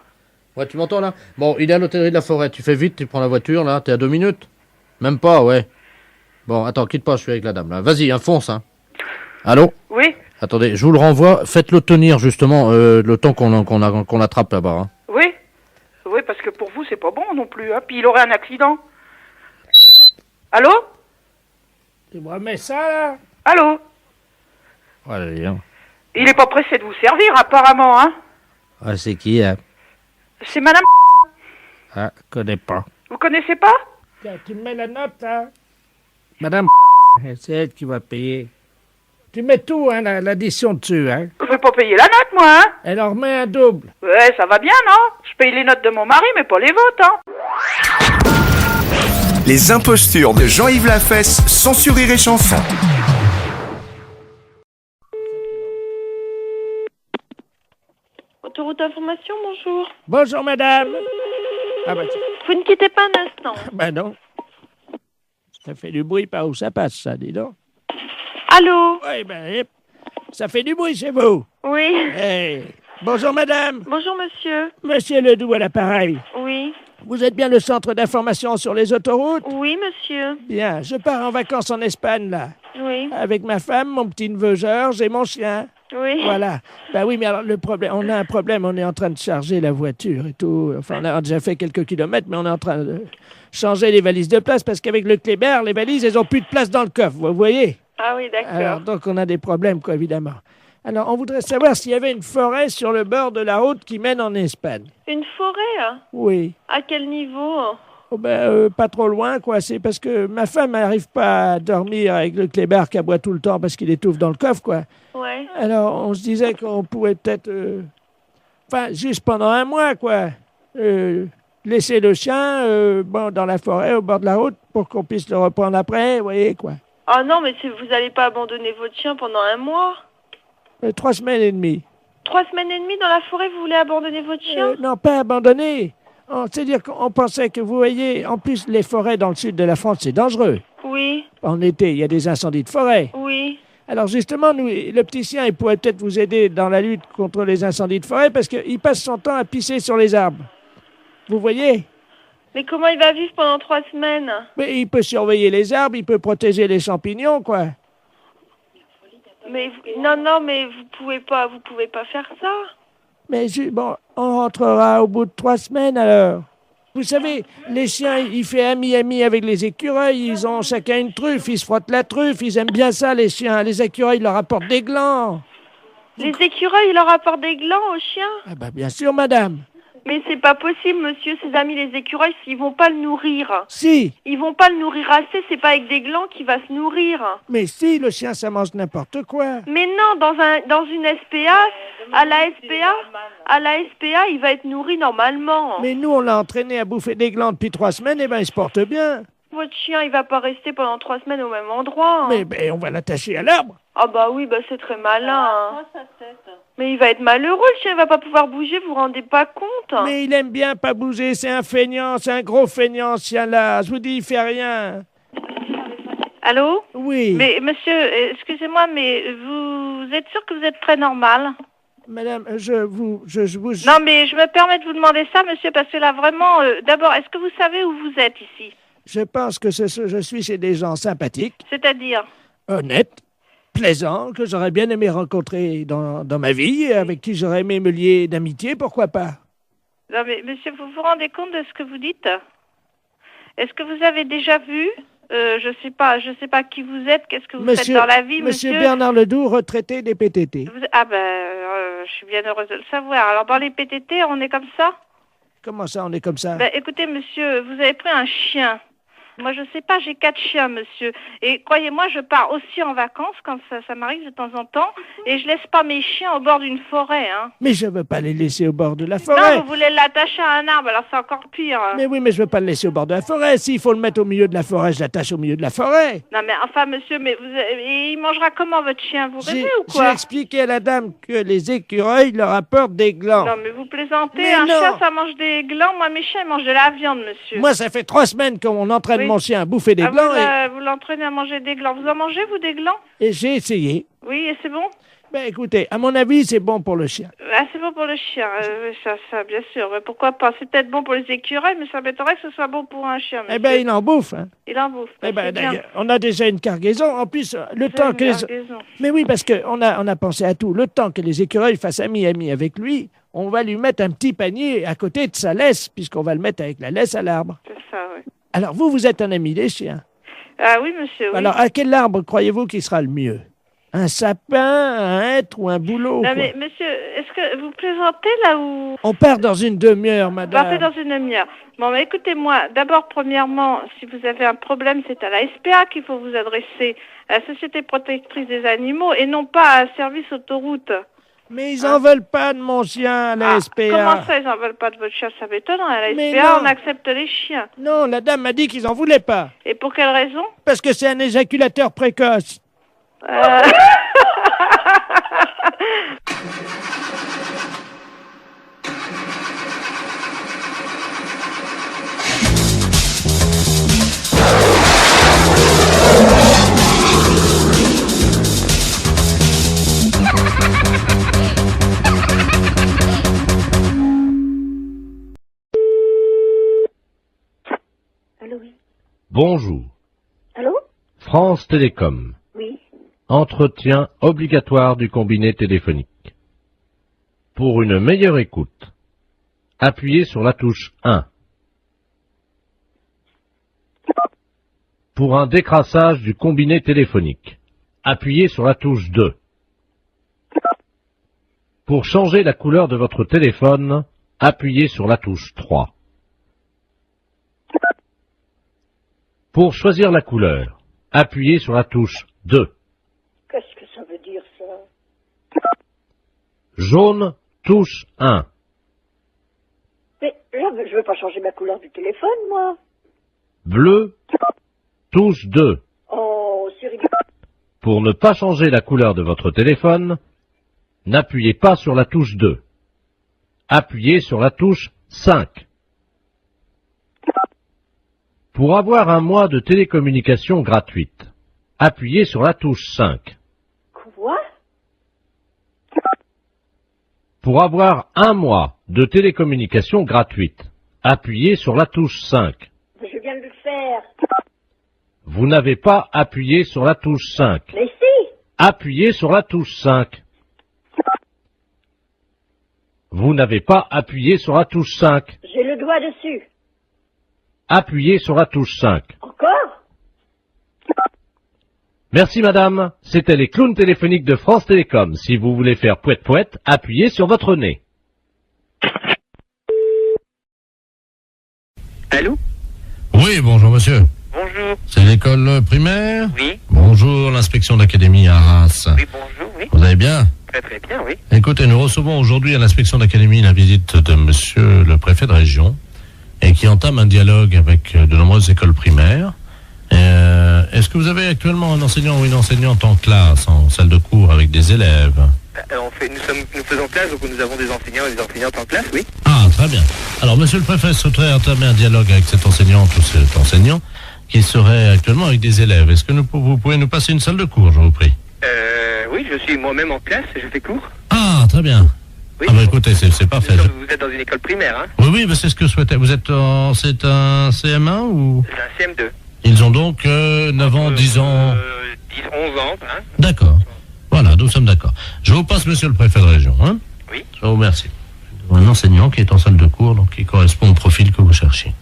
Ouais, tu m'entends là? Bon, il est à l'hôtellerie de la Forêt, tu fais vite, tu prends la voiture, là, t'es à 2 minutes? Même pas, ouais. Bon, attends, quitte pas, je suis avec la dame, là. Vas-y, fonce, hein. Allô? Oui? Attendez, je vous le renvoie, faites-le tenir, justement, le temps qu'on l'attrape là-bas, hein. Oui? Oui, parce que pour vous, c'est pas bon non plus, hein. Puis il aurait un accident. Allô? Tu me remets ça, là? Allô? Allez, hein. Il est pas pressé de vous servir, apparemment, hein. Ah, c'est qui, hein? C'est madame... Ah, connais pas. Vous connaissez pas? Tiens, tu me mets la note, hein? Madame, c'est elle qui va payer. Tu mets tout, hein, l'addition dessus, hein? Je vais pas payer la note, moi, hein. Elle en remet un double. Ouais, ça va bien, non? Je paye les notes de mon mari, mais pas les vôtres, hein. Les impostures de Jean-Yves Lafesse, sans sur Rire et Chanson. Autoroute d'information, bonjour. Bonjour, madame. Ah bah tiens. Vous ne quittez pas un instant. Ben non. Ça fait du bruit par où ça passe, ça, dis donc. Allô? Oui, ben, ça fait du bruit chez vous. Oui. Hey. Bonjour, madame. Bonjour, monsieur. Monsieur Ledoux à l'appareil. Oui. Vous êtes bien le centre d'information sur les autoroutes? Oui, monsieur. Bien, je pars en vacances en Espagne, là. Oui. Avec ma femme, mon petit-neveu Georges et mon chien. Oui. Voilà. Ben oui, mais alors le problème, on a un problème, on est en train de charger la voiture et tout. Enfin, on a déjà fait quelques kilomètres, mais on est en train de changer les valises de place parce qu'avec le Kléber, les valises, elles ont plus de place dans le coffre, vous voyez? Ah oui, d'accord. Alors, donc on a des problèmes, quoi, évidemment. Alors, on voudrait savoir s'il y avait une forêt sur le bord de la route qui mène en Espagne. Une forêt, hein? Oui. À quel niveau? Oh ben, pas trop loin, quoi. C'est parce que ma femme n'arrive pas à dormir avec le Kléber qui aboie tout le temps parce qu'il étouffe dans le coffre, quoi. Ouais. Alors, on se disait qu'on pouvait peut-être... Enfin, juste pendant un mois, quoi. Laisser le chien dans la forêt, au bord de la route, pour qu'on puisse le reprendre après, vous voyez, quoi. Ah non, mais vous n'allez pas abandonner votre chien pendant un mois? 3 semaines et demie. 3 semaines et demie dans la forêt, vous voulez abandonner votre chien? Non, pas abandonner. C'est-à-dire qu'on pensait que, vous voyez, en plus, les forêts dans le sud de la France, c'est dangereux. Oui. En été, il y a des incendies de forêt. Oui. Alors justement, nous, le petit chien, il pourrait peut-être vous aider dans la lutte contre les incendies de forêt parce qu'il passe son temps à pisser sur les arbres. Vous voyez? Mais comment il va vivre pendant 3 semaines? Mais il peut surveiller les arbres, il peut protéger les champignons, quoi. Mais non, mais vous pouvez pas faire ça. Mais bon, on rentrera au bout de 3 semaines alors. Vous savez, les chiens, ils font ami avec les écureuils, ils ont chacun une truffe, ils se frottent la truffe, ils aiment bien ça les chiens. Les écureuils leur apportent des glands. Les écureuils, ils leur apportent des glands aux chiens? Ah bah bien sûr, madame. Mais c'est pas possible, monsieur, ses amis les écureuils, ils vont pas le nourrir. Si. Ils vont pas le nourrir assez, c'est pas avec des glands qu'il va se nourrir. Mais si, le chien, ça mange n'importe quoi. Mais non, dans une SPA, à la SPA, il va être nourri normalement. Mais nous, on l'a entraîné à bouffer des glands depuis 3 semaines, et ben il se porte bien. Votre chien, il va pas rester pendant 3 semaines au même endroit. Mais on va l'attacher à l'arbre. Ah bah oui, bah c'est très malin. Hein. Mais il va être malheureux, le chien, il va pas pouvoir bouger, vous vous rendez pas compte? Mais il aime bien pas bouger, c'est un feignant, c'est un gros feignant, ce chien-là. Je vous dis, il fait rien. Allô? Oui. Mais monsieur, excusez-moi, mais vous êtes sûr que vous êtes très normal? Madame, vous... Non, mais je me permets de vous demander ça, monsieur, parce que là, vraiment, d'abord, est-ce que vous savez où vous êtes ici? Je pense que je suis chez des gens sympathiques. C'est-à-dire? Honnêtes, plaisants, que j'aurais bien aimé rencontrer dans ma vie, avec qui j'aurais aimé me lier d'amitié, pourquoi pas? Non, mais monsieur, vous vous rendez compte de ce que vous dites? Est-ce que vous avez déjà vu je sais pas qui vous êtes, qu'est-ce que vous faites dans la vie, monsieur? Monsieur Bernard Ledoux, retraité des PTT. Ah ben, je suis bien heureuse de le savoir. Alors, dans les PTT, on est comme ça? Comment ça, on est comme ça? Ben, écoutez, monsieur, vous avez pris un chien. Moi, je sais pas, j'ai 4 chiens, monsieur. Et croyez-moi, je pars aussi en vacances quand ça m'arrive de temps en temps. Et je laisse pas mes chiens au bord d'une forêt, hein. Mais je veux pas les laisser au bord de la forêt. Non, vous voulez l'attacher à un arbre, alors c'est encore pire. Mais oui, mais je veux pas le laisser au bord de la forêt. S'il faut le mettre au milieu de la forêt, je l'attache au milieu de la forêt. Non, mais enfin, monsieur, mais il mangera comment, votre chien? Vous rêvez ou quoi? J'ai expliqué à la dame que les écureuils leur apportent des glands. Non, mais vous plaisantez. Mais un non. chien, ça mange des glands. Moi, mes chiens, ils mangent de la viande, monsieur. Moi, ça fait 3 semaines qu'on entraîne mon chien à bouffer des glands. Vous l'entraînez à manger des glands. Vous en mangez, vous, des glands? Et j'ai essayé. Oui, et c'est bon? Ben écoutez, à mon avis, c'est bon pour le chien. Ah, c'est bon pour le chien, ça, bien sûr. Mais pourquoi pas? C'est peut-être bon pour les écureuils, mais ça m'étonnerait que ce soit bon pour un chien, monsieur. Eh ben, il en bouffe, hein. Il en bouffe. Eh ben, d'ailleurs, on a déjà une cargaison. En plus, le temps que cargaison. Mais oui, parce qu'on a pensé à tout. Le temps que les écureuils fassent ami avec lui, on va lui mettre un petit panier à côté de sa laisse, puisqu'on va le mettre avec la laisse à l'arbre. C'est ça, oui. Alors, vous êtes un ami des chiens. Ah oui, monsieur, oui. Alors, à quel arbre croyez-vous qu'il sera le mieux? Un sapin, un hêtre ou un bouleau. Non, quoi. mais monsieur, est-ce que vous plaisantez là ou... On part dans une demi-heure, Vous madame. partez dans une demi-heure. Bon, mais écoutez-moi, d'abord, premièrement, si vous avez un problème, c'est à la SPA qu'il faut vous adresser, à la Société protectrice des animaux, et non pas à un service autoroute. Mais ils en veulent pas de mon chien à la SPA. Comment ça, ils en veulent pas de votre chien? Ça m'étonne, à la Mais SPA, non. on accepte les chiens. Non, la dame m'a dit qu'ils en voulaient pas. Et pour quelle raison? Parce que c'est un éjaculateur précoce. Allô, oui. Bonjour. Allô? France Télécom. Oui. Entretien obligatoire du combiné téléphonique. Pour une meilleure écoute, appuyez sur la touche 1. Pour un décrassage du combiné téléphonique, appuyez sur la touche 2. Pour changer la couleur de votre téléphone, appuyez sur la touche 3. Pour choisir la couleur, appuyez sur la touche 2. Qu'est-ce que ça veut dire, ça? Jaune, touche 1. Mais là, je veux pas changer ma couleur du téléphone, moi. Bleu, touche 2. Oh, c'est rigolo. Pour ne pas changer la couleur de votre téléphone, n'appuyez pas sur la touche 2. Appuyez sur la touche 5. Pour avoir un mois de télécommunication gratuite, appuyez sur la touche 5. Quoi? Pour avoir un mois de télécommunication gratuite, appuyez sur la touche 5. Je viens de le faire. Vous n'avez pas appuyé sur la touche 5. Mais si! Appuyez sur la touche 5. Vous n'avez pas appuyé sur la touche 5. J'ai le doigt dessus. Appuyez sur la touche 5. Encore? Merci madame, c'était les clowns téléphoniques de France Télécom. Si vous voulez faire pouette-pouette, appuyez sur votre nez. Allô? Oui, bonjour monsieur. Bonjour. C'est l'école primaire? Oui. Bonjour, l'inspection d'académie à Arras. Oui, bonjour, oui. Vous allez bien? Très très bien, oui. Écoutez, nous recevons aujourd'hui à l'inspection d'académie la visite de monsieur le préfet de région et qui entame un dialogue avec de nombreuses écoles primaires. Est-ce que vous avez actuellement un enseignant ou une enseignante en classe, en salle de cours avec des élèves? Nous faisons classe, donc nous avons des enseignants et des enseignantes en classe, oui. Ah, très bien. Alors, monsieur le préfet souhaiterait entamer un dialogue avec cette enseignante ou cet enseignant qui serait actuellement avec des élèves. Est-ce que vous pouvez nous passer une salle de cours, je vous prie? Oui, je suis moi-même en classe, je fais cours. Ah, très bien. Oui. Ah bah écoutez, c'est parfait. Vous êtes dans une école primaire, hein? Oui, mais c'est ce que je souhaitais. Vous êtes c'est un CM1 ou? C'est un CM2. Ils ont donc 9 ans, 10 ans... 10, 11 ans, hein? D'accord. Voilà, nous sommes d'accord. Je vous passe monsieur le préfet de région, hein? Oui. Je vous remercie. Un enseignant qui est en salle de cours, donc qui correspond au profil que vous cherchez.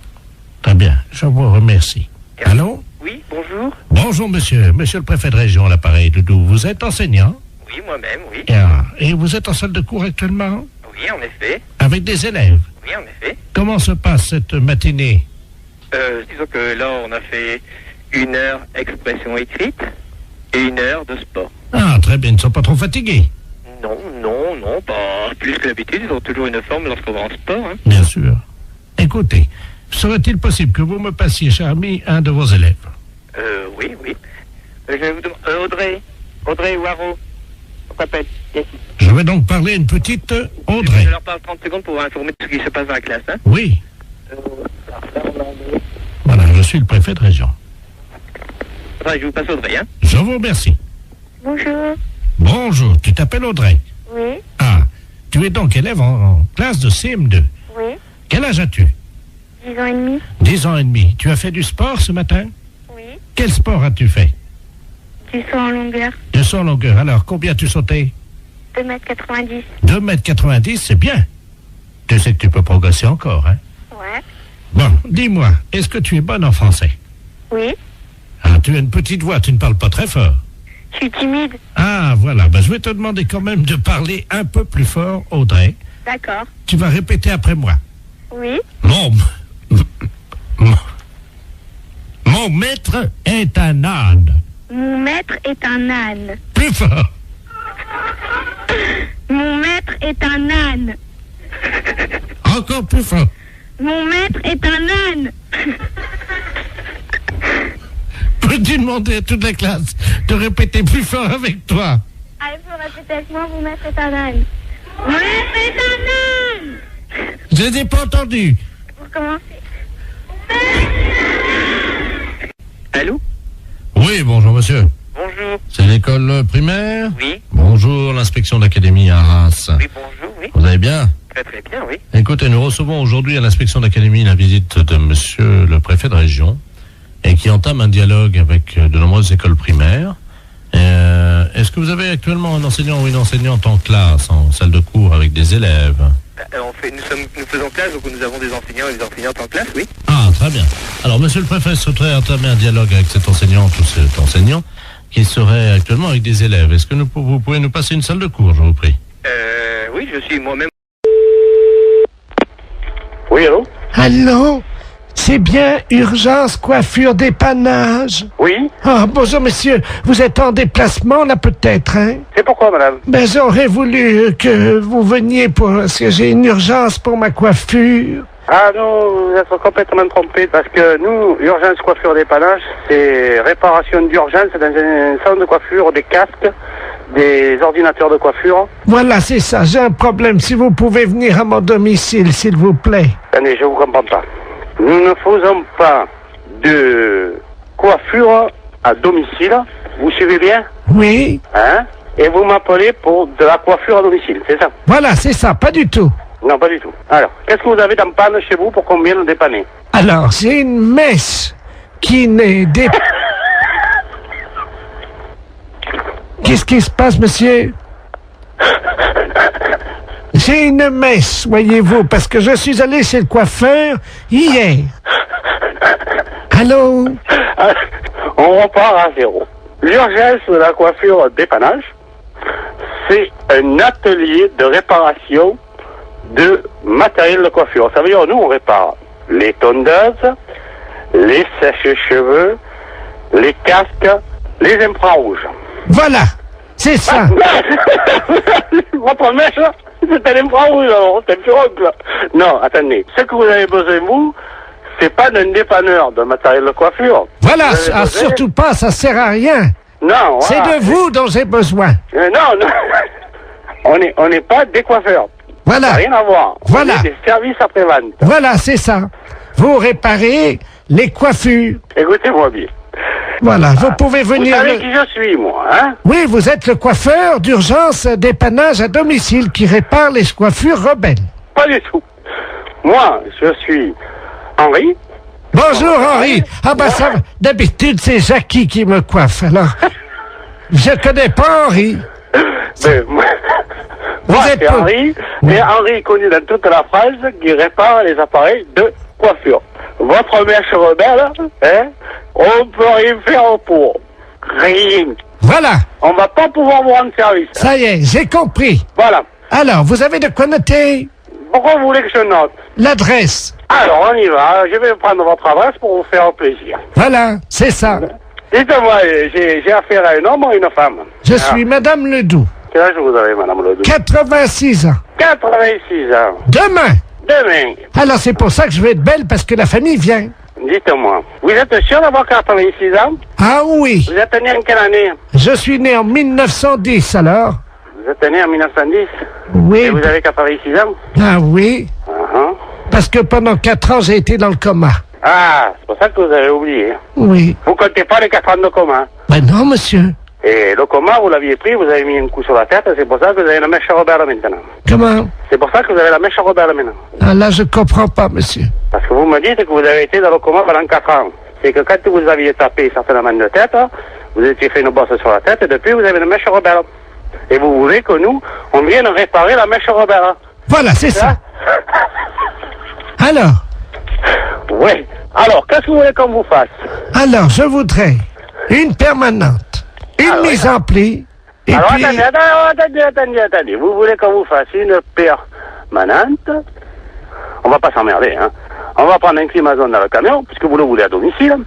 Très bien, je vous remercie. Allô? Oui, bonjour. Bonjour monsieur, monsieur le préfet de région à l'appareil, Doudou. Vous êtes enseignant? Oui, moi-même, oui. Et vous êtes en salle de cours actuellement? Oui, en effet. Avec des élèves? Oui, en effet. Comment se passe cette matinée? Disons que là, on a fait 1 heure expression écrite et 1 heure de sport. Ah, très bien, ils ne sont pas trop fatigués? Non, pas plus que d'habitude. Ils ont toujours une forme lorsqu'on va en sport, hein. Bien sûr. Écoutez, serait-il possible que vous me passiez, cher ami, un de vos élèves? Oui. Je vais vous demander... Audrey Waro. On s'appelle. Yes. Je vais donc parler à une petite Audrey. Je leur parle 30 secondes pour informer de ce qui se passe dans la classe, hein. Oui. Voilà, je suis le préfet de région. Enfin, je vous passe Audrey, hein. Je vous remercie. Bonjour. Bonjour, tu t'appelles Audrey? Oui. Ah, tu es donc élève en classe de CM2. Oui. Quel âge as-tu? 10 ans et demi. 10 ans et demi. Tu as fait du sport ce matin? Oui. Quel sport as-tu fait? Du saut en longueur. Du saut en longueur. Alors, combien as-tu sauté? 2,90 2,90 m. 2,90 m, c'est bien. Tu sais que tu peux progresser encore, hein? Ouais. Bon, dis-moi, est-ce que tu es bonne en français? Oui. Ah, tu as une petite voix, tu ne parles pas très fort. Je suis timide. Ah, voilà. Bah, je vais te demander quand même de parler un peu plus fort, Audrey. D'accord. Tu vas répéter après moi. Oui. Mon maître est un âne. Mon maître est un âne. Plus fort. Mon maître est un âne. Encore plus fort. Mon maître est un âne. Peux-tu demander à toute la classe de répéter plus fort avec toi? Ah, il faut répéter avec moi, mon maître est un âne. Mon maître est un âne. Je n'ai pas entendu. Pour commencer. Allô? Oui, bonjour monsieur. Bonjour. C'est l'école primaire? Oui. Bonjour, l'inspection d'académie à Arras. Oui, bonjour, oui. Vous allez bien? Très très bien, oui. Écoutez, nous recevons aujourd'hui à l'inspection d'académie la visite de monsieur le préfet de région et qui entame un dialogue avec de nombreuses écoles primaires. Est-ce que vous avez actuellement un enseignant ou une enseignante en classe, en salle de cours avec des élèves? Nous faisons classe, donc nous avons des enseignants et des enseignantes en classe, oui. Ah, très bien. Alors, monsieur le préfet souhaiterait entamer un dialogue avec cette enseignante ou cet enseignant qui serait actuellement avec des élèves. Est-ce que vous pouvez nous passer une salle de cours, je vous prie? Oui, je suis moi-même. Oui, allô? Allô? C'est bien urgence coiffure dépannage? Oui. Ah, bonjour monsieur, vous êtes en déplacement là peut-être, hein? C'est pourquoi, madame? Ben j'aurais voulu que vous veniez parce que j'ai une urgence pour ma coiffure. Ah non, vous êtes complètement trompé, parce que nous, urgence coiffure dépannage, c'est réparation d'urgence dans un salon de coiffure, des casques, des ordinateurs de coiffure. Voilà, c'est ça, j'ai un problème. Si vous pouvez venir à mon domicile, s'il vous plaît. Attendez, je vous comprends pas. Nous ne faisons pas de coiffure à domicile, vous suivez bien? Oui. Hein? Et vous m'appelez pour de la coiffure à domicile, c'est ça? Voilà, c'est ça, pas du tout. Non, pas du tout. Alors, qu'est-ce que vous avez dans panne chez vous pour qu'on vienne le dépanner? Alors, j'ai une mèche qui n'est Qu'est-ce qui se passe, monsieur? J'ai une mèche, voyez-vous, parce que je suis allé chez le coiffeur hier. Allô? On repart à zéro. L'urgence de la coiffure dépannage, c'est un atelier de réparation de matériel de coiffure. Ça veut dire, nous, on répare les tondeuses, les sèches-cheveux, les casques, les infrarouges. Voilà, c'est ça. Votre mèche, c'est un infrarouge, alors, c'est un pirogue. Non, attendez. Ce que vous avez besoin, vous, c'est pas d'un dépanneur de matériel de coiffure. Voilà, surtout pas, ça sert à rien. Non, c'est de vous dont j'ai besoin. Non, on n'est pas des coiffeurs. Voilà. Ça n'a rien à voir. Voilà. On est des services après-vente. Voilà, c'est ça. Vous réparez les coiffures. Écoutez-moi bien. Voilà, vous pouvez venir... Vous savez qui je suis, moi, hein? Oui, vous êtes le coiffeur d'urgence dépannage à domicile qui répare les coiffures rebelles. Pas du tout. Moi, je suis Henri. Bonjour, Henri. Ah ben ça, d'habitude, c'est Jackie qui me coiffe, alors... Je connais pas Henri. Mais moi c'est Henri, et Henri est connu dans toute la France qui répare les appareils de coiffure. Votre mèche rebelle, hein, on peut rien faire pour. Rien. Voilà. On va pas pouvoir vous rendre service. Ça y est, j'ai compris. Voilà. Alors, vous avez de quoi noter? Pourquoi vous voulez que je note? L'adresse. Alors, on y va. Je vais prendre votre adresse pour vous faire plaisir. Voilà, c'est ça. Dites-moi, j'ai affaire à un homme ou à une femme? Je suis Madame Ledoux. Quel âge vous avez, Madame Ledoux? 86 ans. 86 ans. Demain. Alors, c'est pour ça que je vais être belle, parce que la famille vient. Dites-moi, vous êtes sûr d'avoir 86 ans? Ah oui. Vous êtes né en quelle année? Je suis né en 1910, alors. Vous êtes né en 1910? Oui. Et vous avez 86 ans? Ah oui. Parce que pendant 4 ans, j'ai été dans le coma. Ah, c'est pour ça que vous avez oublié. Oui. Vous comptez pas les 4 ans de coma? Ben non, monsieur. Et le coma, vous l'aviez pris, vous avez mis un coup sur la tête, c'est pour ça que vous avez la mèche rebelle maintenant. Comment? C'est pour ça que vous avez la mèche rebelle maintenant. Ah là, je comprends pas, monsieur. Parce que vous me dites que vous avez été dans le coma pendant 4 ans. C'est que quand vous aviez tapé certainement de tête, vous étiez fait une bosse sur la tête, et depuis vous avez une mèche rebelle. Et vous voulez que nous, on vienne réparer la mèche rebelle. Voilà, c'est ça. Alors? Oui. Alors, qu'est-ce que vous voulez qu'on vous fasse? Alors, je voudrais une permanente. une mise en pli. Et alors, puis... attendez. Vous voulez qu'on vous fasse une permanente? On va pas s'emmerder, hein. On va prendre un climazone dans le camion, puisque vous le voulez à domicile.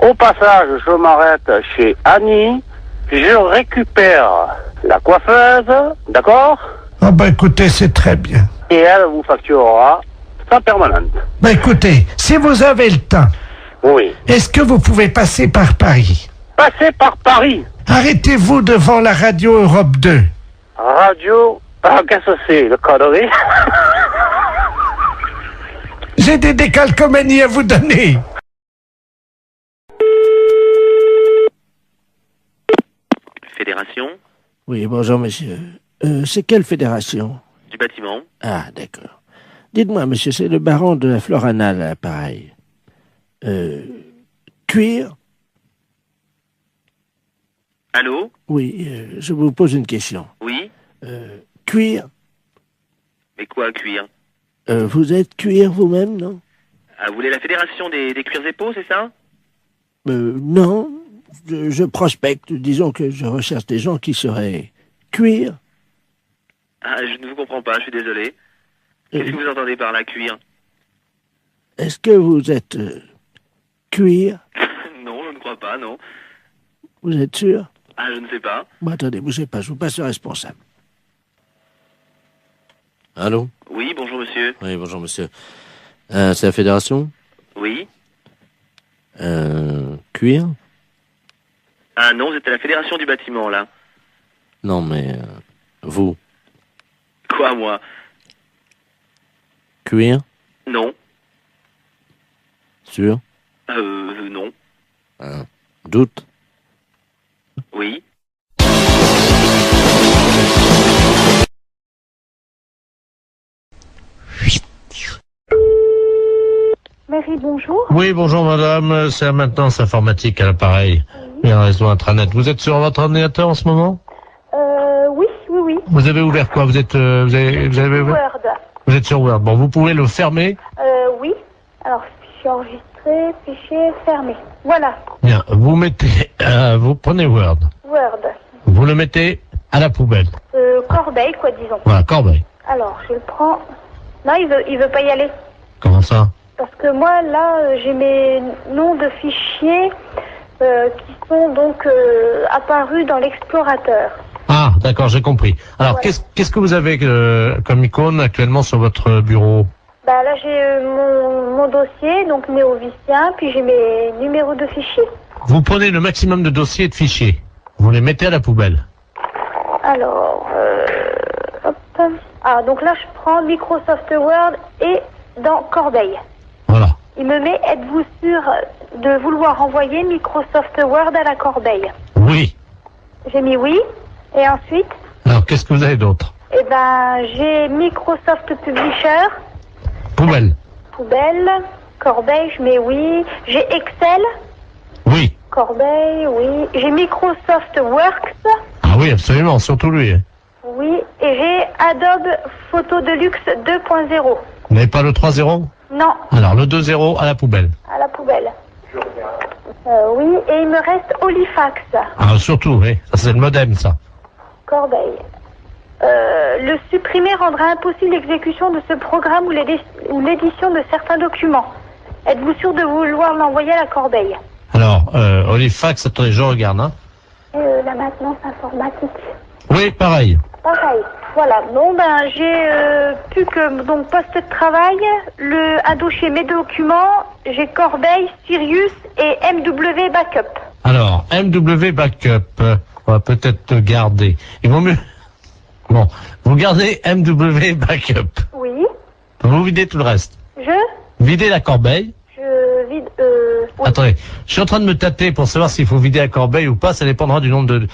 Au passage, je m'arrête chez Annie. Je récupère la coiffeuse, d'accord? Ah ben écoutez, c'est très bien. Et elle vous facturera sa permanente. Ben écoutez, si vous avez le temps, oui. Est-ce que vous pouvez passer par Paris? Passer par Paris? Arrêtez-vous devant la radio Europe 2. Radio... Ah, qu'est-ce que c'est, le connerie? J'ai des décalcomanies à vous donner. Fédération Oui, bonjour monsieur. C'est quelle fédération? du bâtiment. Ah, d'accord. Dites-moi, monsieur, c'est le baron de la Florana, à l'appareil. Cuir? Allô? Oui, je vous pose une question. Oui? Cuir? Mais quoi, cuir? Vous êtes cuir vous-même, non? Ah, vous voulez la fédération des cuirs et peaux, c'est ça? Non. Je prospecte. Disons que je recherche des gens qui seraient cuir. Ah, je ne vous comprends pas, je suis désolé. Qu'est-ce que vous entendez par la cuir? Est-ce que vous êtes cuir? Non, je ne crois pas, non. Vous êtes sûr? Ah, je ne sais pas. Bon, attendez, bougez pas, je vous passe le responsable. Allô? Oui, bonjour monsieur. Oui, bonjour monsieur. C'est la fédération? Oui? Cuir? Ah non, vous êtes à la fédération du bâtiment, là. Non, mais vous? Quoi, moi? Cuir? Non. Sûr? Non. Doute? Oui. Mairie, bonjour. Oui, bonjour madame, c'est la maintenance informatique à l'appareil. Il y a un réseau intranet. Vous êtes sur votre ordinateur en ce moment? Oui. Vous avez ouvert quoi? Vous avez ouvert? Word. Vous êtes sur Word. Bon, vous pouvez le fermer? Oui. Alors, fichier enregistré, fichier fermé. Voilà. Bien, vous mettez, vous prenez Word. Word. Vous le mettez à la poubelle. Corbeille, quoi, disons. Voilà, corbeille. Alors, je le prends. Non, il veut pas y aller. Comment ça? Parce que moi, là, j'ai mes noms de fichiers qui sont donc apparus dans l'explorateur. Ah, d'accord, j'ai compris. Alors, Voilà. qu'est-ce que vous avez comme icône actuellement sur votre bureau? Bah là, j'ai mon dossier, donc néovicien, puis j'ai mes numéros de fichiers. Vous prenez le maximum de dossiers et de fichiers. Vous les mettez à la poubelle. Alors, hop. Ah, donc là, je prends Microsoft Word et dans Corbeille. Voilà. Il me met, êtes-vous sûr de vouloir envoyer Microsoft Word à la corbeille? Oui. J'ai mis oui. Et ensuite? Alors, qu'est-ce que vous avez d'autre? Eh ben, j'ai Microsoft Publisher. Poubelle. Poubelle. Corbeille, je mets oui. J'ai Excel. Oui. Corbeille, oui. J'ai Microsoft Works. Ah oui, absolument, surtout lui. Oui. Et j'ai Adobe Photo Deluxe 2.0. Vous n'avez pas le 3.0? Non, Alors, le 2.0 à la poubelle. à la poubelle. Oui, et il me reste Olifax. Ah, surtout, oui. Ça, c'est le modem, ça. Corbeille. Le supprimer rendra impossible l'exécution de ce programme ou l'édition de certains documents. Êtes-vous sûr de vouloir l'envoyer à la corbeille? Alors, Olifax, attendez, je regarde, hein. La maintenance informatique. Oui, pareil. Pareil. Voilà. Bon, ben, j'ai plus que donc poste de travail, un dossier mes documents, j'ai Corbeille, Sirius et MW Backup. Alors, MW Backup, on va peut-être garder. Il vaut mieux... Bon, vous gardez MW Backup. Oui. Vous videz tout le reste. Videz la corbeille. Je vide... oui. Attendez, je suis en train de me tâter pour savoir s'il faut vider la corbeille ou pas, ça dépendra du nombre de...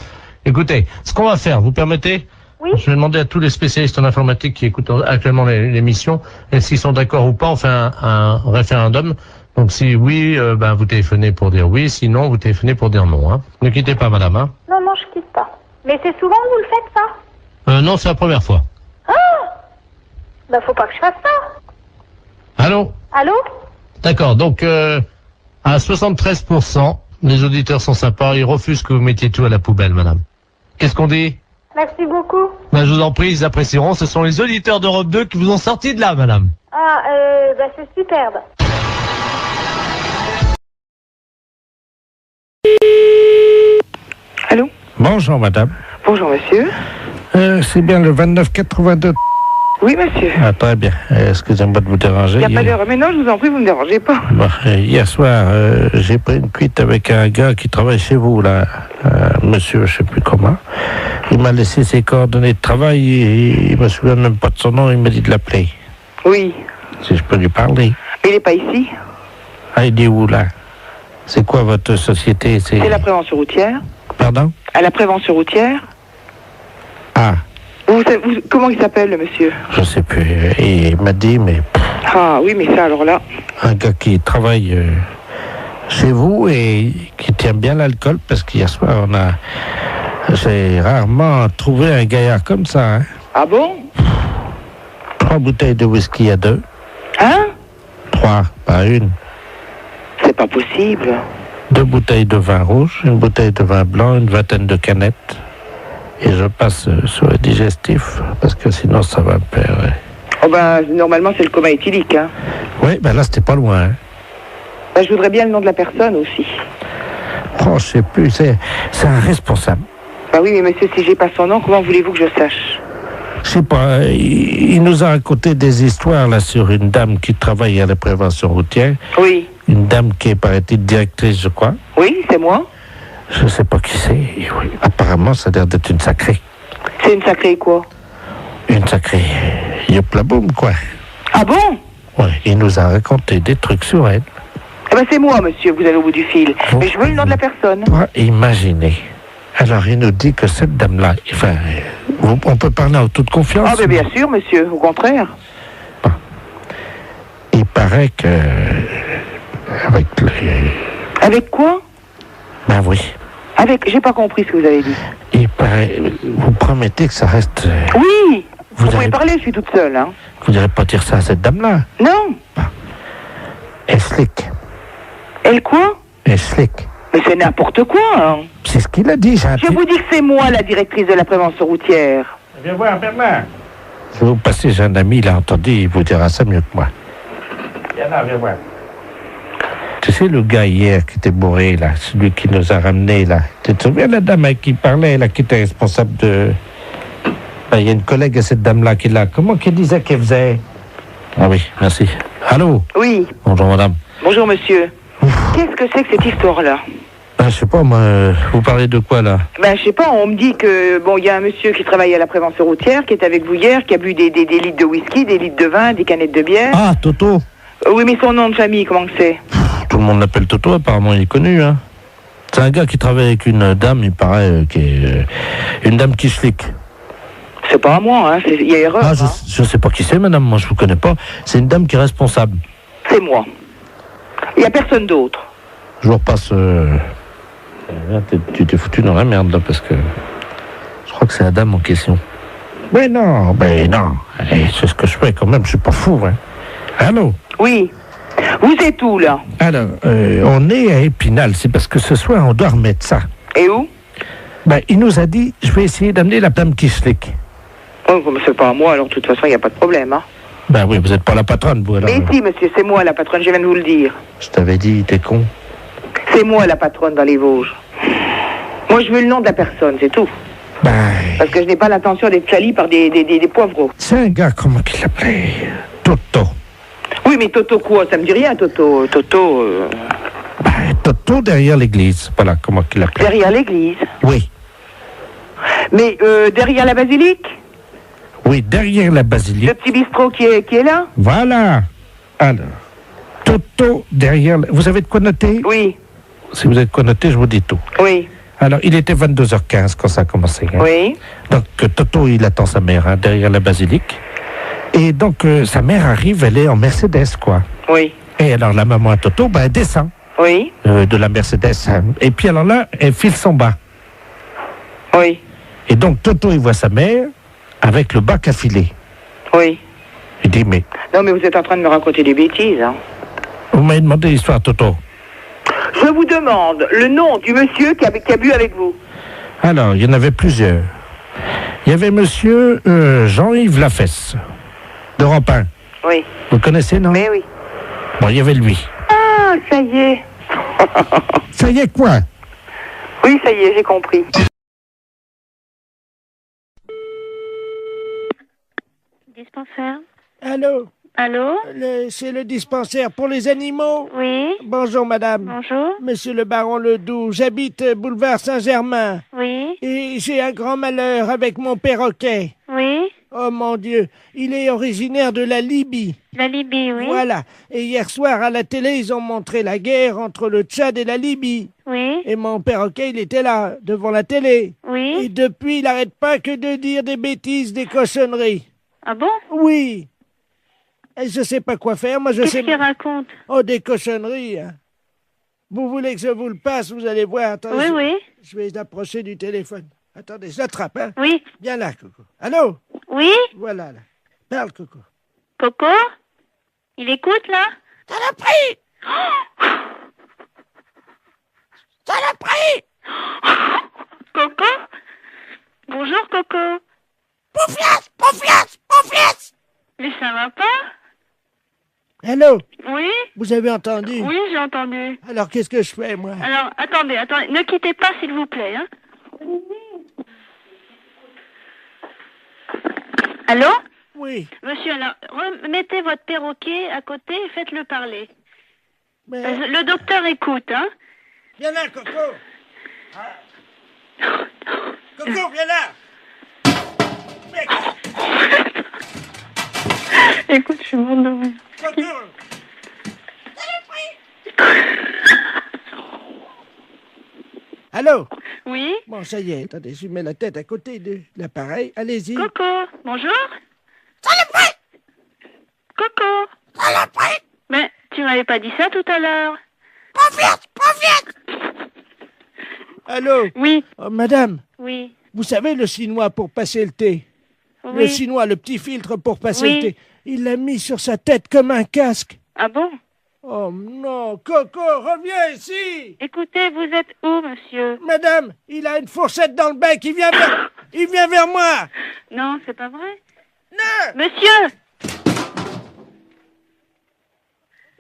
Écoutez, ce qu'on va faire, vous permettez? Oui. Je vais demander à tous les spécialistes en informatique qui écoutent actuellement l'émission, et s'ils sont d'accord ou pas, on fait un référendum. Donc si oui, ben vous téléphonez pour dire oui, sinon vous téléphonez pour dire non. Hein. Ne quittez pas, madame. Hein. Non, je quitte pas. Mais c'est souvent que vous le faites, ça? Non, c'est la première fois. Ah! Ben, faut pas que je fasse ça. Allô? Allô? D'accord, donc à 73%, Les auditeurs sont sympas, ils refusent que vous mettiez tout à la poubelle, madame. Qu'est-ce qu'on dit? Merci beaucoup. Ben, je vous en prie, ils apprécieront. Ce sont les auditeurs d'Europe 2 qui vous ont sorti de là, madame. Ah, c'est superbe. Allô? Bonjour, madame. Bonjour, monsieur. C'est bien le 2982. Oui, monsieur. Ah, très bien. Excusez-moi de vous déranger. Il n'y a pas d'heure. Mais non, je vous en prie, vous ne me dérangez pas. Bon, hier soir, j'ai pris une cuite avec un gars qui travaille chez vous, là. Monsieur, je sais plus comment. Il m'a laissé ses coordonnées de travail et il me souvient même pas de son nom. Il m'a dit de l'appeler. Oui. Si je peux lui parler. Mais il n'est pas ici. Ah, il est où, là? C'est quoi votre société? C'est la prévention routière. Pardon? À la prévention routière. Ah. Comment il s'appelle, le monsieur? Je sais plus. Et il m'a dit, mais... Ah, oui, mais ça, alors là... Un gars qui travaille chez vous et qui tient bien l'alcool, parce qu'hier soir, j'ai rarement trouvé un gaillard comme ça, hein. Ah bon? 3 bouteilles de whisky à 2. Hein? 3, pas une. C'est pas possible. 2 bouteilles de vin rouge, une bouteille de vin blanc, une vingtaine de canettes. Et je passe sur le digestif, parce que sinon ça va me perdre. Oh ben, normalement, c'est le coma éthylique, hein. Oui, ben là, c'était pas loin, hein. Ben, je voudrais bien le nom de la personne aussi. Oh, je sais plus, c'est un responsable. Ben oui, mais monsieur, si j'ai pas son nom, comment voulez-vous que je sache? Je sais pas, il nous a raconté des histoires, là, sur une dame qui travaille à la prévention routière. Oui. Une dame qui est, paraît-il, directrice, je crois. Oui, c'est moi. Je sais pas qui c'est. Oui. Apparemment, ça a l'air d'être une sacrée. C'est une sacrée quoi? Une sacrée yop-la-boum, quoi. Ah bon? Ouais, il nous a raconté des trucs sur elle. Eh ben c'est moi, monsieur, vous allez au bout du fil. Vous... Mais je veux le nom de la personne. Imaginez. Alors, il nous dit que cette dame-là... Enfin, on peut parler en toute confiance. Ah ben bien sûr, monsieur, au contraire. Bon. Il paraît que... Avec les... Avec quoi? Ben oui. Avec... J'ai pas compris ce que vous avez dit. Il paraît... Vous promettez que ça reste... Oui. Vous pouvez parler, je suis toute seule, hein. Vous n'irez pas dire ça à cette dame-là? Non. Elle slick. Elle quoi? Elle slick. Mais c'est n'importe quoi, hein. C'est ce qu'il a dit, Je vous dis que c'est moi, la directrice de la prévention routière. Viens voir, Bernard. Je vais vous passer, j'ai un ami, il a entendu, il vous dira ça mieux que moi. Viens là, viens voir. Tu sais, le gars hier qui était bourré, là, celui qui nous a ramenés, là. Tu te souviens, la dame avec qui parlait, là, qui était responsable de... Il y a une collègue à cette dame-là qui est là. Comment qu'elle disait qu'elle faisait? Ah oui, merci. Allô? Oui. Bonjour, madame. Bonjour, monsieur. Qu'est-ce que c'est que cette histoire-là? Je sais pas, moi, vous parlez de quoi, là? Ben, je sais pas, on me dit que, bon, il y a un monsieur qui travaille à la prévention routière, qui est avec vous hier, qui a bu des litres de whisky, des litres de vin, des canettes de bière. Ah, Toto. Oui, mais son nom de famille, comment que c'est? Tout le monde l'appelle Toto, apparemment, il est connu, hein. C'est un gars qui travaille avec une dame, il paraît, qui est une dame qui flic. C'est pas à moi, hein, il y a erreur. Ah, je sais pas qui c'est, madame, moi, je vous connais pas. C'est une dame qui est responsable. C'est moi. Il y a personne d'autre. Je vous repasse... Tu t'es foutu dans la merde, là, parce que... Je crois que c'est la dame en question. Mais non. C'est ce que je fais, quand même, je suis pas fou, hein. Allô? Oui. Vous êtes où, là? Alors, on est à Épinal, c'est parce que ce soir, on doit remettre ça. Et où? Ben, il nous a dit, je vais essayer d'amener la dame qui slick. Oh, mais c'est pas à moi, alors, de toute façon, il n'y a pas de problème, hein. Ben oui, vous n'êtes pas la patronne, vous, alors. Mais si, monsieur, c'est moi, la patronne, je viens de vous le dire. Je t'avais dit, t'es con. C'est moi, la patronne, dans les Vosges. Moi, je veux le nom de la personne, c'est tout. Ben... Parce que je n'ai pas l'intention d'être salie par des poivreaux. C'est un gars, comment qu'il l'appelait? Toto. Oui, mais Toto quoi? Ça me dit rien, Toto. Ben, Toto derrière l'église. Voilà, comment qu'il l'appelait. Derrière l'église? Oui. Mais derrière la basilique? Oui, derrière la basilique. Le petit bistrot qui est là? Voilà. Alors, Toto derrière... Vous avez de quoi noter? Oui. Si vous avez de quoi noter, je vous dis tout. Oui. Alors, il était 22h15 quand ça a commencé. Hein. Oui. Donc, Toto, il attend sa mère, hein, derrière la basilique. Et donc, sa mère arrive, elle est en Mercedes, quoi. Oui. Et alors, la maman à Toto, ben, elle descend. Oui. De la Mercedes. Hein. Et puis, alors là, elle file son bas. Oui. Et donc, Toto, il voit sa mère avec le bac à filer. Oui. Il dit, mais... Non, mais vous êtes en train de me raconter des bêtises, hein. Vous m'avez demandé l'histoire, Toto. Je Je vous demande le nom du monsieur qui a bu avec vous. Alors, il y en avait plusieurs. Il y avait monsieur Jean-Yves Lafesse, d'Europe 1. Oui. Vous connaissez, non? Mais oui. Bon, il y avait lui. Ah, ça y est. Ça y est quoi? Oui, ça y est, j'ai compris. Dispensaire. Allô? Allô? C'est le dispensaire pour les animaux? Oui. Bonjour, madame. Bonjour. Monsieur le baron Ledoux, j'habite boulevard Saint-Germain. Oui. Et j'ai un grand malheur avec mon perroquet. Oui. Oh mon Dieu, il est originaire de la Libye. La Libye, oui. Voilà. Et hier soir, à la télé, ils ont montré la guerre entre le Tchad et la Libye. Oui. Et mon perroquet, il était là, devant la télé. Oui. Et depuis, il n'arrête pas que de dire des bêtises, des cochonneries. Ah bon? Oui. Et je sais pas quoi faire, moi je sais... Qu'est-ce qu'il raconte? Oh, des cochonneries, hein. Vous voulez que je vous le passe, vous allez voir. Attendez, Oui, oui. Je vais l'approcher du téléphone. Attendez, je l'attrape, hein. Oui. Viens là, Coco. Allô? Oui? Voilà, là. Parle, Coco. Coco? Il écoute, là? Saloperie! Saloperie! Coco? Bonjour, Coco. Pouffias! Pouffias! Pouffias! Mais ça va pas? Allô? Oui? Vous avez entendu? Oui, j'ai entendu. Alors, qu'est-ce que je fais, moi? Alors, attendez, ne quittez pas, s'il vous plaît, hein. Allô? Oui. Monsieur, alors, remettez votre perroquet à côté et faites-le parler. Mais... Le docteur écoute, hein. Viens là, Coco. Coco, viens là. Écoute, je suis morte de rire. Coco. Allô? Oui? Bon, ça y est, attendez, je mets la tête à côté de l'appareil. Allez-y. Coco, bonjour? Saloperie! Coco? Saloperie! Mais tu m'avais pas dit ça tout à l'heure. Pas vite! Allô? Oui. Oh, madame, Oui. vous savez le chinois pour passer le thé? Oui. Le chinois, le petit filtre pour passer Oui. le thé. Il l'a mis sur sa tête comme un casque. Ah bon? Oh non, Coco, reviens ici! Écoutez, vous êtes où, monsieur? Madame, il a une fourchette dans le bec, il vient vers moi! Non, c'est pas vrai. Non! Monsieur!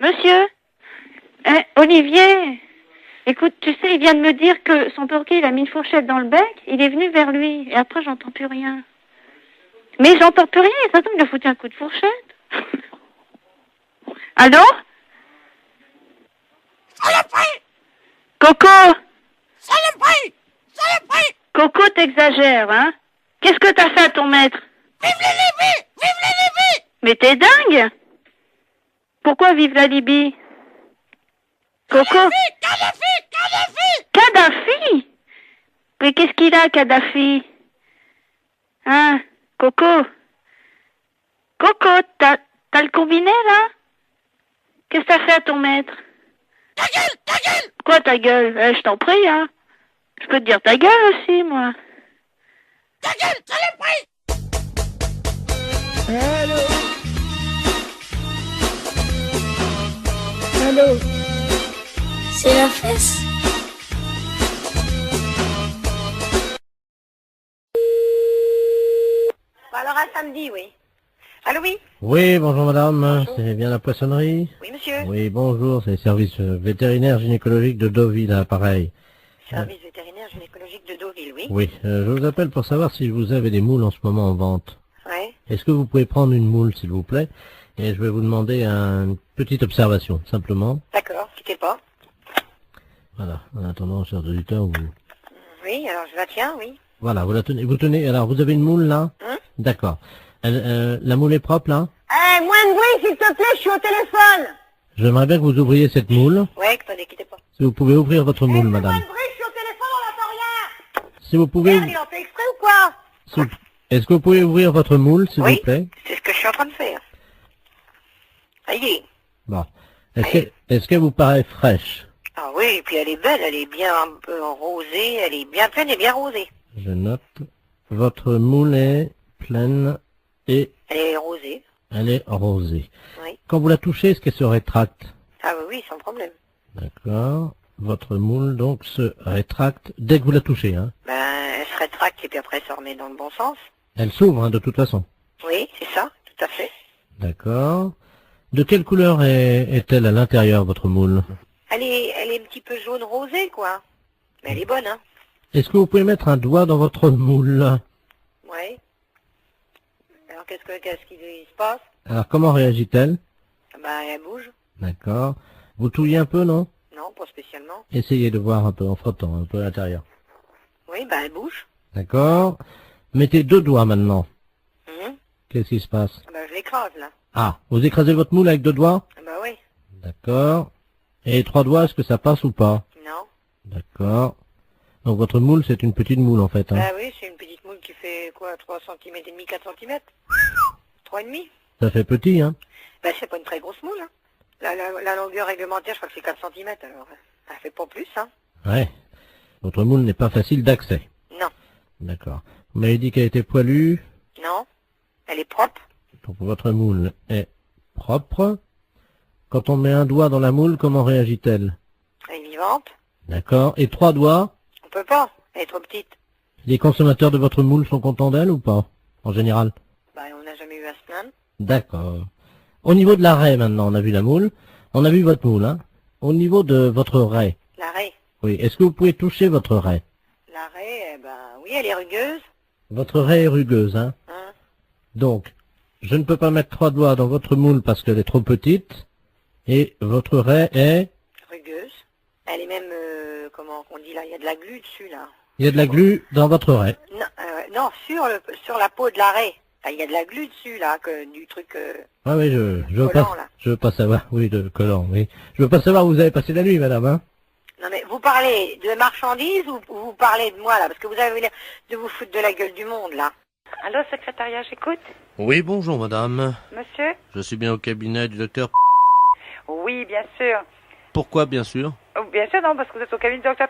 Monsieur? Olivier! Écoute, tu sais, il vient de me dire que son perroquet, il a mis une fourchette dans le bec, il est venu vers lui, et après, j'entends plus rien. Mais j'entends plus rien, et ça tombe, il a foutu un coup de fourchette. Allô? Saloperie! Coco! Saloperie! Saloperie! Coco, t'exagères, hein? Qu'est-ce que t'as fait à ton maître? Vive la Libye! Vive la Libye! Mais t'es dingue! Pourquoi vive la Libye? Coco? Kadhafi! Kadhafi? Mais qu'est-ce qu'il a, Kadhafi? Hein? Coco? Coco, t'as le combiné, là? Qu'est-ce que t'as fait à ton maître? Ta gueule! Quoi, ta gueule? Je t'en prie, hein? Je peux te dire ta gueule aussi, moi. Ta gueule, saloperie! Allô? Allô? C'est la fesse. Alors à samedi, oui. Allô, oui? Oui, bonjour madame, c'est bien la poissonnerie? Oui, monsieur. Oui, bonjour, c'est le service vétérinaire gynécologique de Deauville, à pareil. Service vétérinaire gynécologique de Deauville, oui. Oui, je vous appelle pour savoir si vous avez des moules en ce moment en vente. Ouais. Est-ce que vous pouvez prendre une moule, s'il vous plaît? Et je vais vous demander une petite observation, simplement. D'accord, quittez pas. Voilà, en attendant, chers auditeurs, vous... Oui, alors je la tiens, oui. Voilà, vous la tenez, vous tenez, alors vous avez une moule là? D'accord. La moule est propre là? Moins de bruit, s'il te plaît, je suis au téléphone. J'aimerais bien que vous ouvriez cette moule. Ouais, attendez, quittez pas. Si vous pouvez ouvrir votre moule, madame. Moins de bruit, je suis au téléphone, on n'entend rien. Si vous pouvez... Merde, il en fait exprès ou quoi? Est-ce que vous pouvez ouvrir votre moule, s'il Oui. vous plaît? C'est ce que je suis en train de faire. Ça y est. Bon. Est-ce qu'elle vous paraît fraîche? Ah oui, et puis elle est belle, elle est bien un peu rosée, elle est bien pleine et bien rosée. Je note. Votre moule est pleine et Elle est rosée. elle est rosée. Oui. Quand vous la touchez, est-ce qu'elle se rétracte? Ah oui, oui, sans problème. D'accord. Votre moule, donc, se rétracte dès que vous la touchez, hein. Ben, elle se rétracte et puis après, elle se remet dans le bon sens. Elle s'ouvre, hein, de toute façon. Oui, c'est ça, tout à fait. D'accord. De quelle couleur est-elle à l'intérieur, votre moule? Elle est un petit peu jaune rosé, quoi. Mais elle est bonne, hein. Est-ce que vous pouvez mettre un doigt dans votre moule? Oui. Alors, qu'est-ce qui se passe? Alors, comment réagit-elle? Ben, elle bouge. D'accord. Vous touillez un peu, non? Non, pas spécialement. Essayez de voir un peu en frottant, un peu à l'intérieur. Oui, ben, elle bouge. D'accord. Mettez 2 doigts maintenant. Mhm. Qu'est-ce qui se passe? Ben, je l'écrase, là. Ah, vous écrasez votre moule avec 2 doigts? Ben oui. D'accord. Et 3 doigts, est-ce que ça passe ou pas? Non. D'accord. Donc votre moule, c'est une petite moule en fait. Hein. Ben oui, c'est une petite moule qui fait quoi, 3 cm et demi, 4 cm 3,5. Ça fait petit, hein? Ben c'est pas une très grosse moule, hein. La longueur réglementaire, je crois que c'est 4 cm, alors elle fait pas plus, hein. Ouais. Votre moule n'est pas facile d'accès. Non. D'accord. Vous m'avez dit qu'elle était poilue. Non. Elle est propre. Donc votre moule est propre. Quand on met un doigt dans la moule, comment réagit-elle? Elle est vivante. D'accord. Et 3 doigts? On peut pas, elle est trop petite. Les consommateurs de votre moule sont contents d'elle ou pas? En général? Ben on n'a jamais eu à se plaindre. D'accord. Au niveau de la raie maintenant, on a vu la moule. On a vu votre moule, hein. Au niveau de votre raie. La raie. Oui. Est-ce que vous pouvez toucher votre raie? La raie, ben oui, elle est rugueuse. Votre raie est rugueuse, hein. Donc, je ne peux pas mettre 3 doigts dans votre moule parce qu'elle est trop petite. Et votre raie est... Rugueuse. Elle est même, comment on dit là, il y a de la glu dessus, là. Il y a de la glu dans votre raie. Non, non, sur la peau de la raie. Enfin, il y a de la glu dessus, là, du truc... Ah oui, je veux collant, pas, là. je veux pas savoir, oui, de collant, oui. Je veux pas savoir où vous avez passé la nuit, madame, hein. Non mais vous parlez de marchandises ou vous parlez de moi, là? Parce que vous avez l'air de vous foutre de la gueule du monde, là. Allô, secrétariat, j'écoute. Oui, bonjour, madame. Monsieur? Je suis bien au cabinet du docteur... Oui, bien sûr. Pourquoi, bien sûr? Bien sûr, non, parce que vous êtes au cabinet du docteur.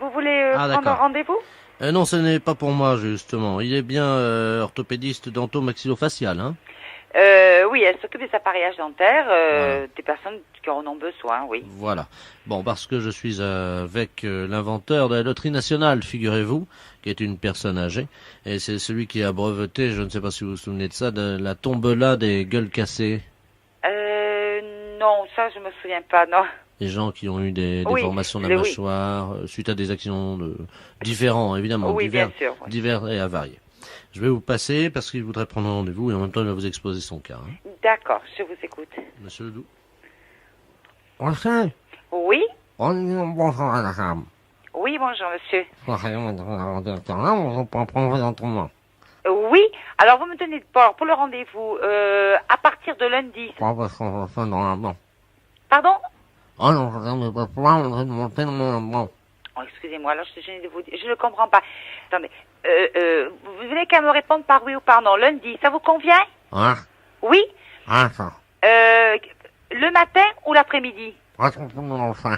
Vous voulez prendre un d'accord. rendez-vous? Non, ce n'est pas pour moi, justement. Il est bien orthopédiste dento-maxillofacial, hein. Oui, elle s'occupe des appareillages dentaires, des personnes qui en ont besoin, oui. Voilà. Bon, parce que je suis avec l'inventeur de la loterie nationale, figurez-vous, qui est une personne âgée, et c'est celui qui a breveté, je ne sais pas si vous vous souvenez de ça, de la tombola des gueules cassées. Non, ça je me souviens pas, non. Les gens qui ont eu des Oui, déformations de la oui. mâchoire, suite à des accidents différents, évidemment, Oui, divers, bien sûr, oui. divers et avariés. Je vais vous passer parce qu'il voudrait prendre un rendez-vous et en même temps il va vous exposer son cas. Hein. D'accord, je vous écoute. Monsieur Ledoux. Bonjour. Oui? Bonjour, madame. Oui, bonjour, monsieur. On peut prendre l'entraînement. Oui, alors vous me tenez de bord pour le rendez-vous à partir de lundi. Pas parce qu'on va faire dans la banque. Pardon? Oh non, je ne peux pas monter dans la banque. Oh, excusez-moi, alors je suis gênée de vous dire. Je ne comprends pas. Attendez, vous venez qu'à me répondre par oui ou par non. Lundi, ça vous convient? Hein? Oui? Ah, ça. Le matin ou l'après-midi? Pas trop pour l'enfant.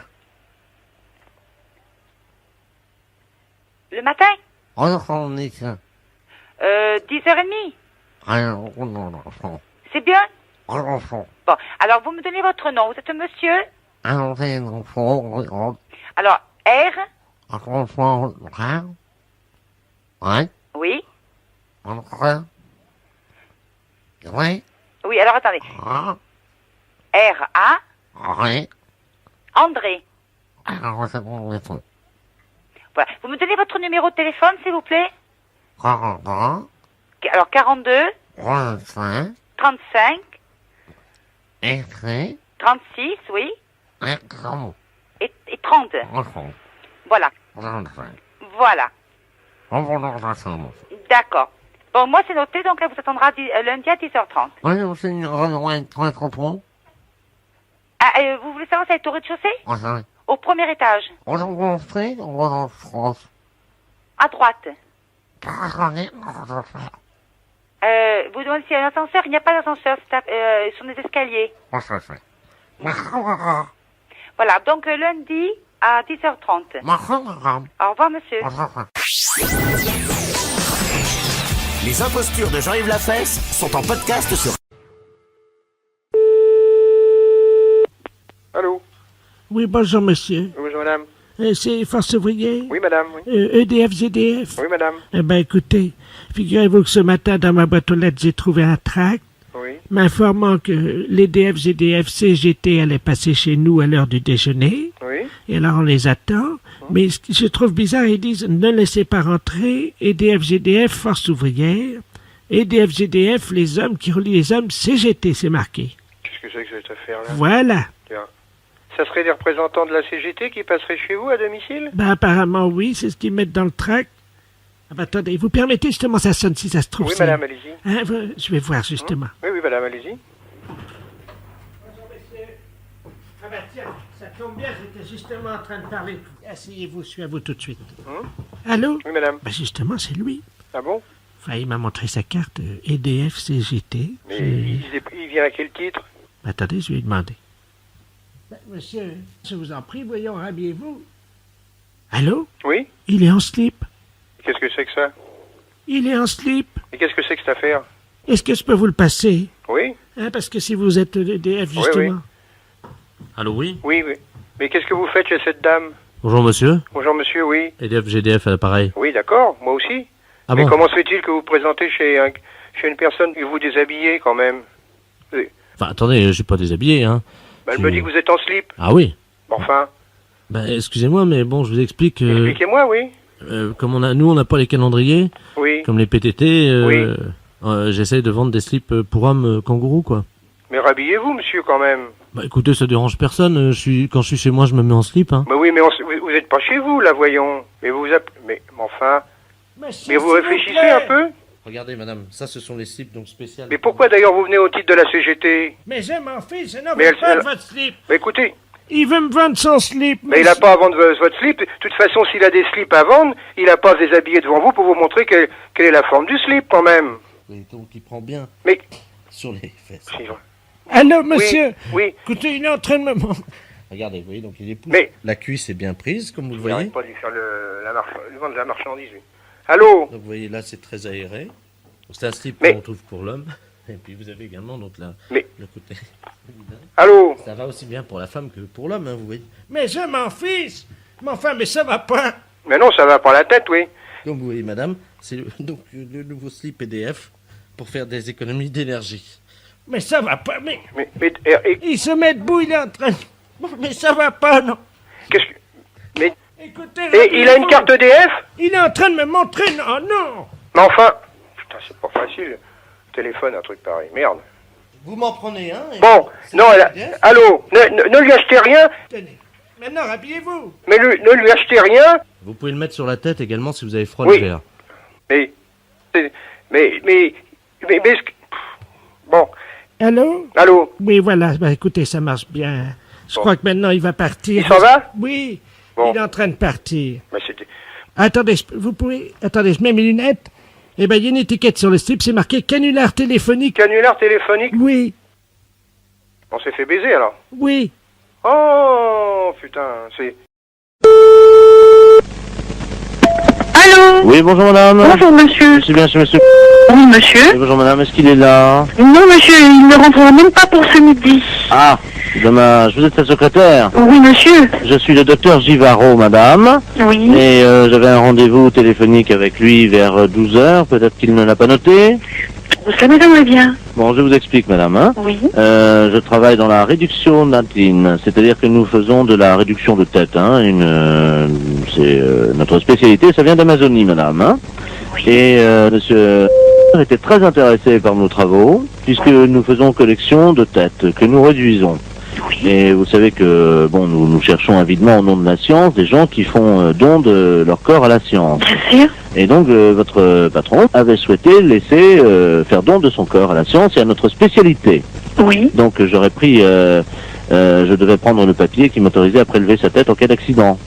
Le matin? Oh non, on est ça. 10h30? Ah non, l'enfant. C'est bien? Oh, l'enfant. Bon, alors vous me donnez votre nom. Vous êtes monsieur? Ah non, c'est l'enfant. Alors, R? L'enfant, ouais? Oui? L'enfant. Ouais? Oui, alors attendez. Ah. R-A? Ouais? André. Alors, c'est bon, le fond. Voilà. Vous me donnez votre numéro de téléphone, s'il vous plaît? 40. Alors, 42? 35. 35? Écrit. 36, oui? Écran. Et 30? Enfant. Voilà. 35. Voilà. On va dans la chambre. D'accord. Bon, moi, c'est noté, donc elle vous attendra lundi à 10h30. Oui, c'est une renouée très trop trop. Ah, vous voulez savoir si elle est au rez-de-chaussée? Oui. Au premier étage. On va en Street, on va en France. À droite. Pas Vous demandez s'il y a un ascenseur? Il n'y a pas d'ascenseur, c'est sur des escaliers. ça fait. Voilà, donc lundi à 10h30. Au revoir, monsieur. Les impostures de Jean-Yves Lafesse sont en podcast sur... Allô? Oui, bonjour, monsieur. Bonjour, madame. C'est Force ouvrière? Oui, madame, oui. EDF-ZDF? Oui, madame. Eh ben, écoutez, figurez-vous que ce matin, dans ma boîte aux lettres, j'ai trouvé un tract Oui. m'informant que l'EDF-ZDF-CGT allait passer chez nous à l'heure du déjeuner. Oui. Et alors, on les attend. Mais ce que je trouve bizarre, ils disent « Ne laissez pas rentrer EDF-ZDF, Force ouvrière. EDF-ZDF, les hommes qui relient les hommes, CGT, c'est marqué. » Qu'est-ce que c'est que cette affaire-là? Voilà. Tiens. Ça serait des représentants de la CGT qui passeraient chez vous à domicile? Ben, apparemment, oui, c'est ce qu'ils mettent dans le tract. Ah ben, attendez, vous permettez justement, ça sonne si ça se trouve. Oui, c'est- madame, allez-y. Hein, je vais voir justement. Oui, oui, madame, allez-y. Ah ben tiens, ça tombe bien, j'étais justement en train de parler. Asseyez-vous, je suis à vous tout de suite. Allô? Oui, madame. Ben justement, c'est lui. Ah bon? Enfin, il m'a montré sa carte EDF CGT. Mais il vient à quel titre? Attendez, je vais lui demander. Ben, monsieur, je vous en prie, voyons, rhabillez-vous. Allô? Oui? Il est en slip. Qu'est-ce que c'est que ça? Il est en slip. Et qu'est-ce que c'est que cette affaire? Est-ce que je peux vous le passer? Oui? Hein, parce que si vous êtes EDF, Oui, justement. oui. Allô, oui? Oui, oui. Mais qu'est-ce que vous faites chez cette dame? Bonjour, monsieur. Bonjour, monsieur, oui. EDF-GDF à l'appareil. Oui, d'accord, moi aussi. Ah mais bon? comment se fait-il que vous vous présentez chez une personne et vous déshabillez quand même? Oui. Enfin, attendez, je suis pas déshabillé, hein. Bah, elle me dit que vous êtes en slip. Ah oui? Bon, enfin, Ben, excusez-moi, mais bon, je vous explique... expliquez-moi, oui. Comme nous, on n'a pas les calendriers, Oui. comme les PTT, Oui. j'essaye de vendre des slips pour hommes kangourous, quoi. Mais rhabillez-vous, monsieur, quand même. Bah écoutez, ça dérange personne, quand je suis chez moi, je me mets en slip, hein. Mais oui, mais vous êtes pas chez vous, là, voyons. Mais mais enfin... Mais vous réfléchissez un peu? Regardez, madame, ça, ce sont les slips, donc spéciales. Mais pourquoi, d'ailleurs, vous venez au titre de la CGT? Mais je m'en fiche, non, Mais mais pas de votre slip. Mais écoutez... Il veut me vendre son slip. Mais il n'a pas à vendre votre slip. De toute façon, s'il a des slips à vendre, il n'a pas à se déshabiller devant vous pour vous montrer quelle est la forme du slip, quand même. Oui, donc il prend bien Mais... sur les fesses. Allô, monsieur? Oui. Écoutez, il est en train de me... Regardez, vous voyez, donc il est pousse. Mais... La cuisse est bien prise, comme vous le Il voyez. n'arrête pas de lui faire le vendre de la marchandise, lui. Allô? Donc vous voyez, là, c'est très aéré. Donc, c'est un slip Mais- qu'on trouve pour l'homme. Et puis vous avez également donc là, Mais- le côté. Allô? Ça va aussi bien pour la femme que pour l'homme, hein, vous voyez. Mais je m'en fiche. Mais enfin, mais ça va pas. Mais non, ça va pas la tête, oui. Comme vous voyez, madame, c'est donc le nouveau slip EDF pour faire des économies d'énergie. Mais ça va pas, mais... Mais Il se met debout, il est en train... Bon, mais ça va pas, non. Qu'est-ce que... Mais... Écoutez... Et il a une carte EDF? Il est en train de me montrer... Non, non. Mais enfin... Putain, c'est pas facile. Téléphone, un truc pareil. Merde. Vous m'en prenez un et- Bon, non, allô? Ne lui achetez rien, Tenez. Maintenant, habillez-vous. mais ne lui achetez rien. Vous pouvez le mettre sur la tête également si vous avez froid Oui. l'hiver. Mais... Bon. Allô? Allô? Oui, voilà. Ben, écoutez, ça marche bien. Je crois que maintenant, il va partir. Il s'en va? Oui. Bon. Il est en train de partir. Mais c'était... Attendez, vous pouvez... Attendez, je mets mes lunettes. Eh ben, il y a une étiquette sur le slip, c'est marqué canular téléphonique. Canular téléphonique? Oui, On s'est fait baiser, alors. oui. Oh, putain, c'est... Allô? Oui, bonjour madame. Bonjour monsieur. Je suis bien chez monsieur. Oui monsieur. Oui, bonjour madame, est-ce qu'il est là? Non monsieur, il ne rentrera même pas pour ce midi. Ah, dommage. Vous êtes sa secrétaire? Oui monsieur. Je suis le docteur Givaro, madame. Oui. Et j'avais un rendez-vous téléphonique avec lui vers 12h. Peut-être qu'il ne l'a pas noté. Ça m'étonnerait bien. Bon, je vous explique, madame. Hein. Oui. Je travaille dans la réduction natine, c'est-à-dire que nous faisons de la réduction de tête. Hein. C'est notre spécialité, ça vient d'Amazonie, madame. Hein. Et monsieur était très intéressé par nos travaux, puisque nous faisons collection de têtes que nous réduisons. Et vous savez que bon, nous cherchons avidement au nom de la science des gens qui font don de leur corps à la science. Bien sûr. Et donc votre patron avait souhaité laisser faire don de son corps à la science et à notre spécialité. Oui. Donc j'aurais pris, je devais prendre le papier qui m'autorisait à prélever sa tête en cas d'accident.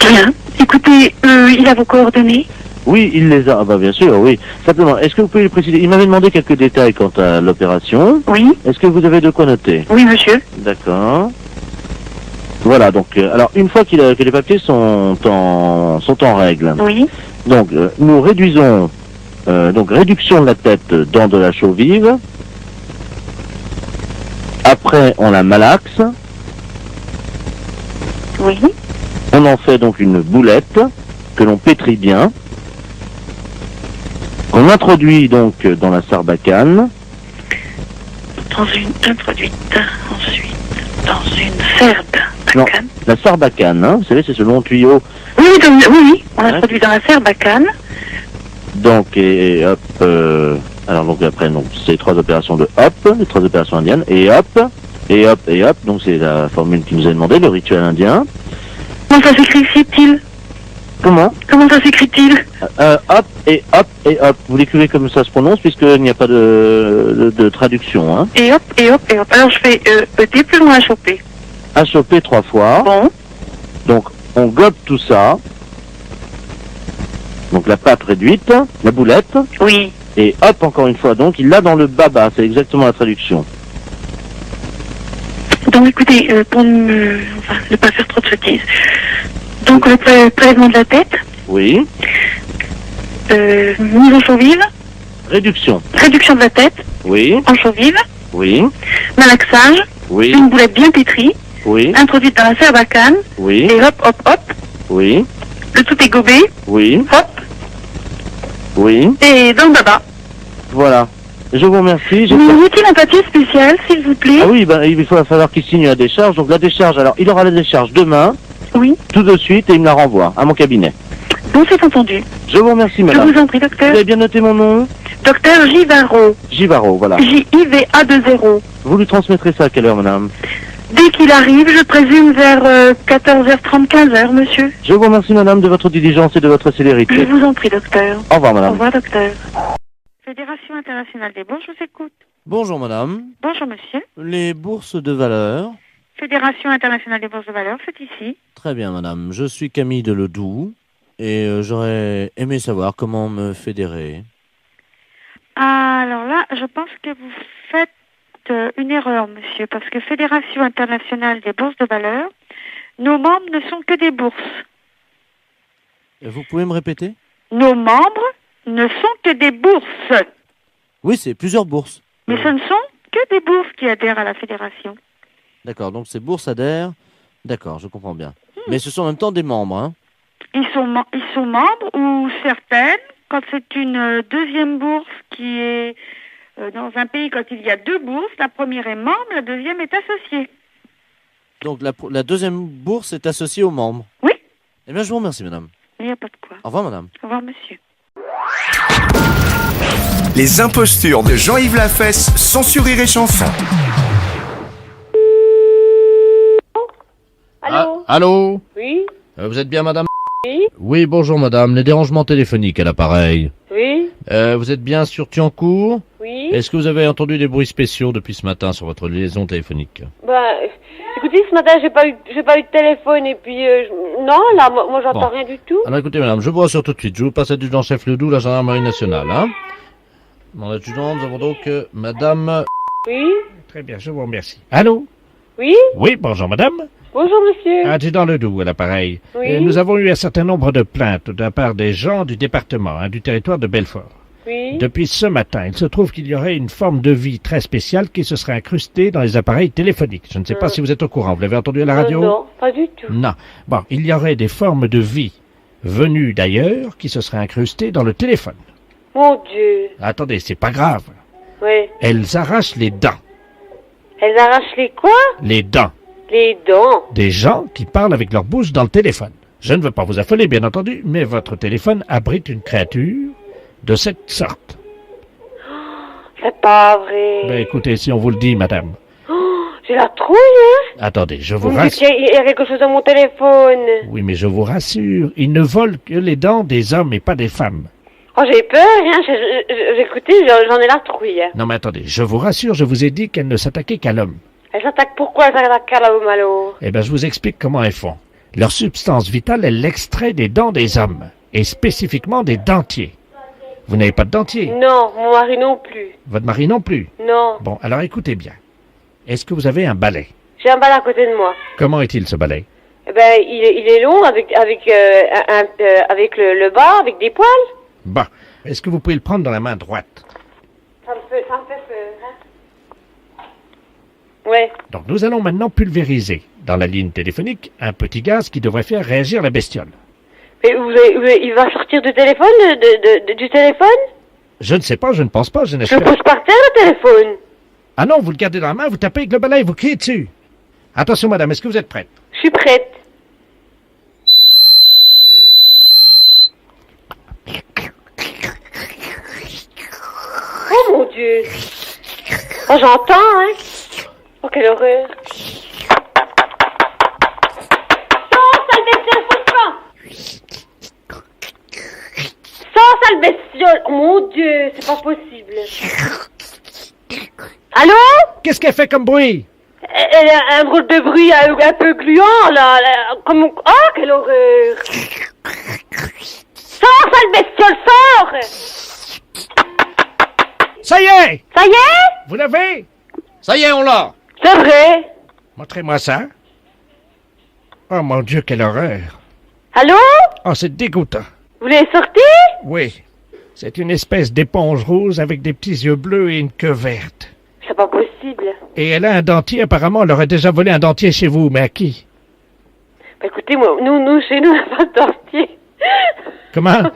Bien. Écoutez, il a vos coordonnées? Oui, il les a. Ah bah bien sûr, oui. Simplement, est-ce que vous pouvez lui préciser? Il m'avait demandé quelques détails quant à l'opération. Oui. Est-ce que vous avez de quoi noter? Oui monsieur. D'accord. Voilà, donc, alors, une fois que les papiers sont en règle. Oui. Donc, nous réduisons, donc, réduction de la tête dans de la chaux vive. Après, on la malaxe. Oui. On en fait donc une boulette que l'on pétrit bien, qu'on introduit donc dans la sarbacane. Introduite ensuite dans une sarbacane. Non, la sarbacane, hein, vous savez, c'est ce long tuyau. Oui, on introduit dans la sarbacane. Donc, et hop, alors donc après, donc, c'est 3 opérations de hop, les 3 opérations indiennes, et hop, et hop, et hop, donc c'est la formule qui nous a demandé, le rituel indien. Comment ça s'écrit-il? Comment ça s'écrit-il? Hop, et hop, et hop. Vous l'écrivez comme ça se prononce, puisqu'il n'y a pas de traduction, hein. Et hop, et hop, et hop. Alors je fais ET plus loin HOP. HOP 3 fois. Bon. Donc, on gobe tout ça. Donc la pâte réduite, la boulette. Oui. Et hop, encore une fois. Donc, il l'a dans le baba, c'est exactement la traduction. Donc écoutez, pour ne pas faire trop de sottises. Donc le prélèvement de la tête. Oui. Mise en chaux vive. Réduction. Réduction de la tête. Oui. En chaux vive. Oui. Malaxage. Oui. Une boulette bien pétrie. Oui. Introduite dans la sarbacane. Oui. Et hop, hop, hop. Oui. Le tout est gobé. Oui. Hop. Oui. Et dans le baba. Voilà. Je vous remercie. Vous avez-il un papier spécial, s'il vous plaît? Ah oui, ben, il va falloir qu'il signe la décharge. Donc la décharge, alors il aura la décharge demain. Oui. Tout de suite et il me la renvoie à mon cabinet. Bon, c'est entendu. Je vous remercie, madame. Je vous en prie, docteur. Vous avez bien noté mon nom? Docteur Givaro. Givaro, voilà. J-I-V-A-2-0. Vous lui transmettrez ça à quelle heure, madame? Dès qu'il arrive, je présume vers 14h30, 15h, monsieur. Je vous remercie, madame, de votre diligence et de votre célérité. Je vous en prie, docteur. Au revoir, madame. Au revoir, docteur. Fédération internationale des bourses, je vous écoute. Bonjour madame. Bonjour, monsieur. Les bourses de valeur. Fédération internationale des bourses de valeur, c'est ici. Très bien madame. Je suis Camille de Ledoux et j'aurais aimé savoir comment me fédérer. Alors là, je pense que vous faites une erreur, monsieur, parce que Fédération internationale des bourses de valeur, nos membres ne sont que des bourses. Vous pouvez me répéter? Nos membres ne sont que des bourses. Oui, c'est plusieurs bourses. Mais ce ne sont que des bourses qui adhèrent à la fédération. D'accord, donc ces bourses adhèrent. D'accord, je comprends bien. Mais ce sont en même temps des membres, hein? Ils sont membres ou certaines, quand c'est une deuxième bourse qui est dans un pays, quand il y a 2 bourses, la première est membre, la deuxième est associée. Donc la deuxième bourse est associée aux membres? Oui. Eh bien, je vous remercie, madame. Il n'y a pas de quoi. Au revoir, madame. Au revoir, monsieur. Les impostures de Jean-Yves Lafesse sont sur Rire et Chanson. Allô? Allô? Oui? Vous êtes bien madame? Oui? Oui, bonjour madame. Les dérangements téléphoniques à l'appareil. Oui? Vous êtes bien sur Thiancourt? Oui? Est-ce que vous avez entendu des bruits spéciaux depuis ce matin sur votre liaison téléphonique? Écoutez, ce matin, j'ai pas eu de téléphone et puis, non, là, moi j'entends rien du tout. Alors écoutez madame, je vous rassure tout de suite. Je vous passe l'adjudant-chef Ledoux, la gendarmerie nationale, hein? Mon adjudant, nous avons donc madame... Oui? Très bien, je vous remercie. Allô? Oui? Oui, bonjour madame. Bonjour monsieur. Adjudant Ledoux à l'appareil. Oui. Nous avons eu un certain nombre de plaintes de la part des gens du département, du territoire de Belfort. Oui. Depuis ce matin, il se trouve qu'il y aurait une forme de vie très spéciale qui se serait incrustée dans les appareils téléphoniques. Je ne sais pas si vous êtes au courant. Vous l'avez entendu à la radio? Non, pas du tout. Non. Bon, il y aurait des formes de vie venues d'ailleurs qui se seraient incrustées dans le téléphone. Mon Dieu. Attendez, c'est pas grave. Oui. Elles arrachent les dents. Elles arrachent les quoi? Les dents. Les dents. Des gens qui parlent avec leur bouche dans le téléphone. Je ne veux pas vous affoler, bien entendu, mais votre téléphone abrite une créature de cette sorte. C'est pas vrai. Ben écoutez, si on vous le dit, madame. J'ai la trouille, hein? Attendez, je vous Vous me dites rassure. qu'il y a quelque chose dans mon téléphone. Oui, mais je vous rassure, ils ne volent que les dents des hommes et pas des femmes. Oh, j'ai peur, hein? Écoutez, j'en ai la trouille. Hein. Non, mais attendez, je vous rassure, je vous ai dit qu'elles ne s'attaquaient qu'à l'homme. Elles s'attaquent pourquoi? Elles s'attaquent à l'homme, alors? Eh bien, je vous explique comment elles font. Leur substance vitale est l'extrait des dents des hommes, et spécifiquement des dentiers. Vous n'avez pas de dentier? Non, mon mari non plus. Votre mari non plus? Non. Bon, alors écoutez bien. Est-ce que vous avez un balai? J'ai un balai à côté de moi. Comment est-il, ce balai? Eh ben, il est long avec le bas, avec des poils. Bon. Est-ce que vous pouvez le prendre dans la main droite? Ça me fait peur, hein. Ouais. Donc nous allons maintenant pulvériser dans la ligne téléphonique un petit gaz qui devrait faire réagir la bestiole. Mais il va sortir du téléphone, du téléphone? Je ne sais pas, je ne pense pas, je Je n'espère le pose par terre, le téléphone. Ah non, vous le gardez dans la main, vous tapez avec le balai et vous criez dessus. Attention madame, est-ce que vous êtes prête? Je suis prête. Oh mon Dieu. Oh, j'entends, hein. Oh, quelle horreur. Sors, sale bestiole, fous-toi. Sors, sale bestiole. Oh mon Dieu, c'est pas possible. Allô? Qu'est-ce qu'elle fait comme bruit? Elle a un drôle de bruit un peu gluant, là. Comme... Oh, quelle horreur. Sors, sale bestiole, sors. Ça y est! Ça y est? Vous l'avez? Ça y est, on l'a. C'est vrai. Montrez-moi ça. Oh mon Dieu, quelle horreur. Allô? Oh, c'est dégoûtant. Vous l'avez sorti? Oui. C'est une espèce d'éponge rose avec des petits yeux bleus et une queue verte. C'est pas possible. Et elle a un dentier, apparemment, elle aurait déjà volé un dentier chez vous, mais à qui? Bah écoutez, moi, nous, chez nous, on n'a pas de dentier. Comment?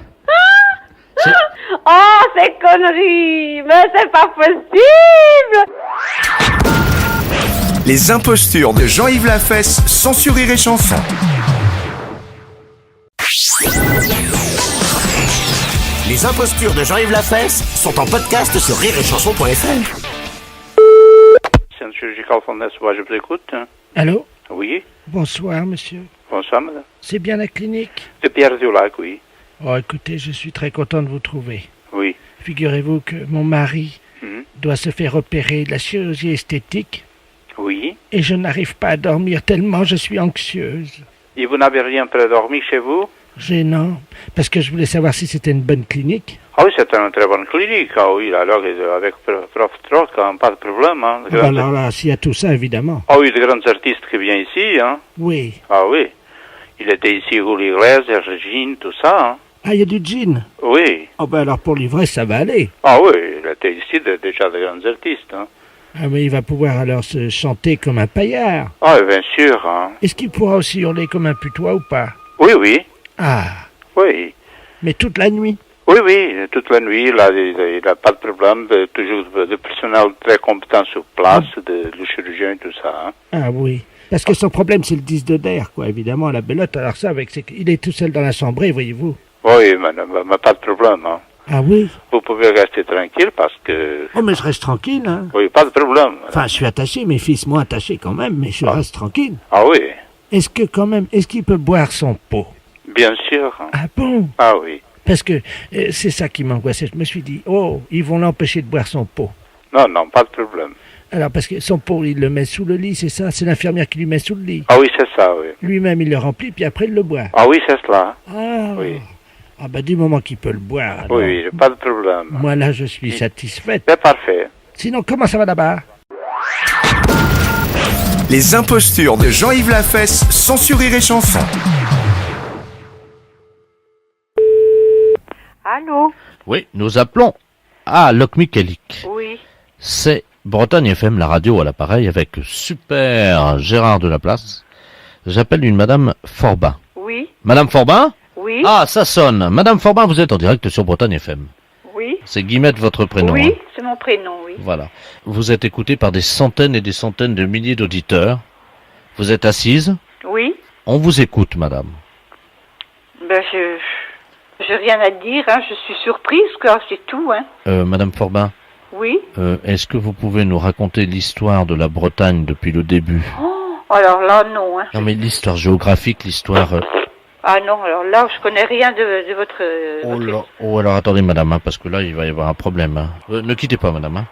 Oh, c'est connerie! Mais c'est pas possible! Les impostures de Jean-Yves Lafesse, sans Rire et Chanson. Les impostures de Jean-Yves Lafesse sont en podcast sur rireetchanson.fr. C'est un chirurgical Fondation, je vous écoute. Allô? Oui. Bonsoir, monsieur. Bonsoir, madame. C'est bien la clinique? De Pierre Ziolac, oui. Oh, écoutez, je suis très content de vous trouver. Oui. Figurez-vous que mon mari doit se faire opérer de la chirurgie esthétique. Oui. Et je n'arrive pas à dormir tellement je suis anxieuse. Et vous n'avez rien prédormi chez vous? Gênant. Parce que je voulais savoir si c'était une bonne clinique. Ah oui, c'est une très bonne clinique. Ah oui, alors avec Prof Troc, hein, pas de problème. Hein. Alors là, s'il y a tout ça, évidemment. Ah oui, de grands artistes qui viennent ici. Hein. Oui. Ah oui. Il était ici, Julio Iglesias, Régine, tout ça. Hein. Ah, il y a du gin? Oui. Oh ben alors pour l'ivresse, ça va aller. Ah oui, il était ici déjà de grands artistes. Hein. Ah mais il va pouvoir alors se chanter comme un paillard. Ah bien sûr. Hein. Est-ce qu'il pourra aussi hurler comme un putois ou pas? Oui, oui. Ah. Oui. Mais toute la nuit? Oui, oui, toute la nuit, là, il n'a pas de problème, toujours de personnel très compétent sur place, de chirurgien et tout ça. Hein. Ah oui. Parce que son problème, c'est le disque de d'air, quoi, évidemment, la belote. Alors ça, il est tout seul dans la chambrée, voyez-vous. Oui, mais pas de problème. Hein. Ah oui? Vous pouvez rester tranquille parce que... Oh, mais je reste tranquille, hein. Oui, pas de problème. Enfin, je suis attaché, mes fils m'ont attaché quand même, mais je reste tranquille. Ah oui? Est-ce qu'il peut boire son pot? Bien sûr. Hein. Ah bon? Ah oui. Parce que c'est ça qui m'angoissait. Je me suis dit, oh, ils vont l'empêcher de boire son pot. Non, pas de problème. Alors, parce que son pot, il le met sous le lit, c'est ça? C'est l'infirmière qui lui met sous le lit. Ah oui, c'est ça, oui. Lui-même, il le remplit, puis après, il le boit. Ah oui, c'est cela. Ah. Oui. Ah ben, du moment qu'il peut le boire. Alors, oui, pas de problème. Moi, là, je suis satisfaite. C'est parfait. Sinon, comment ça va là-bas? Les impostures de Jean-Yves Lafesse, sans Rire et Chanson. Allô? Oui, nous appelons à Locmiquelic. Oui. C'est Bretagne FM, la radio à l'appareil, avec super Gérard de la Place. J'appelle une Madame Forbin. Oui. Madame Forbin? Oui. Ah, ça sonne. Madame Forbin, vous êtes en direct sur Bretagne FM. Oui. C'est Guillemette, votre prénom. Oui, hein. c'est mon prénom, oui. Voilà. Vous êtes écouté par des centaines et des centaines de milliers d'auditeurs. Vous êtes assise. Oui. On vous écoute, madame. Ben, j'ai rien à dire, hein. Je suis surprise, quoi, c'est tout, hein. Madame Forbin. Oui. Est-ce que vous pouvez nous raconter l'histoire de la Bretagne depuis le début? Oh, alors là, non, hein. Non, mais l'histoire géographique, l'histoire... Ah non, alors là, je connais rien de votre... Oh là. Oh, alors attendez, madame, hein, parce que là, il va y avoir un problème. Hein. Ne quittez pas, madame. Hein.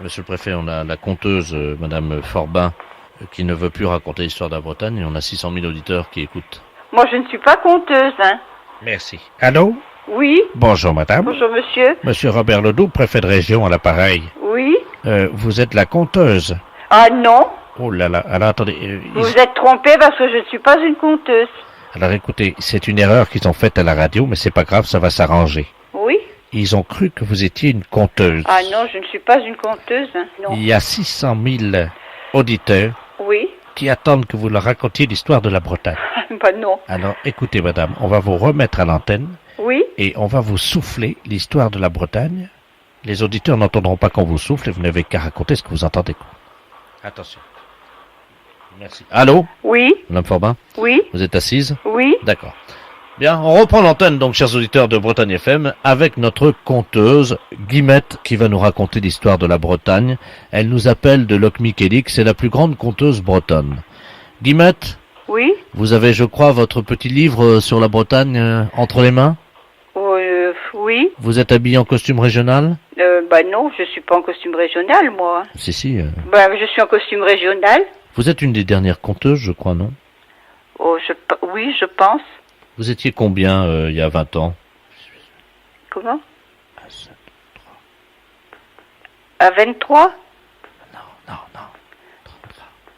Monsieur le préfet, on a la conteuse, madame Forbin, qui ne veut plus raconter l'histoire de la Bretagne, et on a 600 000 auditeurs qui écoutent. Moi, je ne suis pas conteuse, hein. Merci. Allô? Oui. Bonjour, madame. Bonjour, monsieur. Monsieur Robert Ledoux, préfet de région à l'appareil. Oui. Vous êtes la conteuse. Ah non. Oh là là, alors attendez... Vous vous êtes trompé parce que je ne suis pas une conteuse. Alors écoutez, c'est une erreur qu'ils ont faite à la radio, mais c'est pas grave, ça va s'arranger. Oui. ils ont cru que vous étiez une conteuse. Ah non, je ne suis pas une conteuse. Hein. Non. Il y a 600 000 auditeurs Oui. qui attendent que vous leur racontiez l'histoire de la Bretagne. Bah non. Alors, écoutez, madame, on va vous remettre à l'antenne. Oui. Et on va vous souffler l'histoire de la Bretagne. Les auditeurs n'entendront pas qu'on vous souffle et vous n'avez qu'à raconter ce que vous entendez. Attention. Merci. Allô? Oui. Madame Forbin? Oui. Vous êtes assise? Oui. D'accord. Bien, on reprend l'antenne, donc, chers auditeurs de Bretagne FM, avec notre conteuse, Guillemette, qui va nous raconter l'histoire de la Bretagne. Elle nous appelle de Locmiquélic, c'est la plus grande conteuse bretonne. Guillemette? Oui. Vous avez, je crois, votre petit livre sur la Bretagne entre les mains? Oui. Vous êtes habillé en costume régional? Bah non, je suis pas en costume régional, moi. Si. Bah, je suis en costume régional. Vous êtes une des dernières conteuses, je crois, non? Oui, je pense. Vous étiez combien il y a 20 ans? Comment? À 23? Non.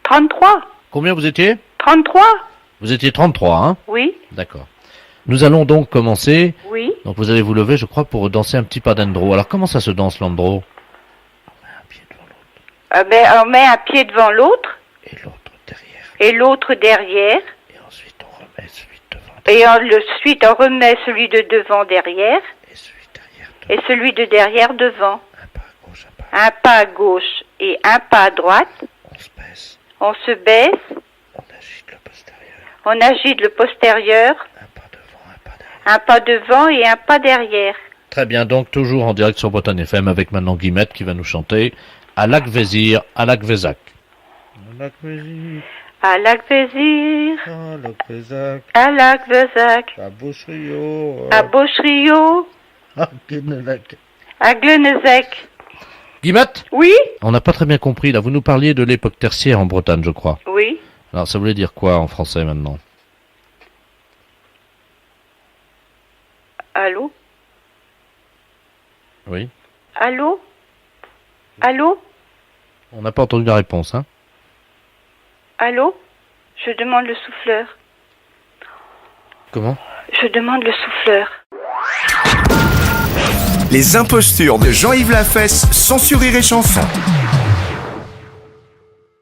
33? Combien vous étiez? 33? Vous étiez 33, hein? Oui. D'accord. Nous allons donc commencer. Oui. Donc vous allez vous lever, je crois, pour danser un petit pas d'andro. Alors comment ça se danse l'andro? On met un pied devant l'autre. Et l'autre derrière. Et ensuite on remet celui de devant. Ensuite on remet celui de devant derrière. Et celui de derrière devant. Un pas à gauche et un pas à droite. On se baisse. On agite le postérieur. Un pas devant et un pas derrière. Très bien, donc toujours en direct sur Bretagne FM avec maintenant Guillemette qui va nous chanter à Lac Vézir, à Lac Vézac. À Lac Vézir. À Lac Vézir. À Lac Vézac. À Lac Vézac. À Beaucherio. À Beaucherio. À Glenezec. À Glenezec. Guillemette? Oui. On n'a pas très bien compris, là. Vous nous parliez de l'époque tertiaire en Bretagne, je crois. Oui. Alors, ça voulait dire quoi en français maintenant? Allô? Oui. Allô? Allô? On n'a pas entendu la réponse, hein? Allô? Je demande le souffleur. Comment? Je demande le souffleur. Les impostures de Jean-Yves Lafesse sont sur Rire et Chanson.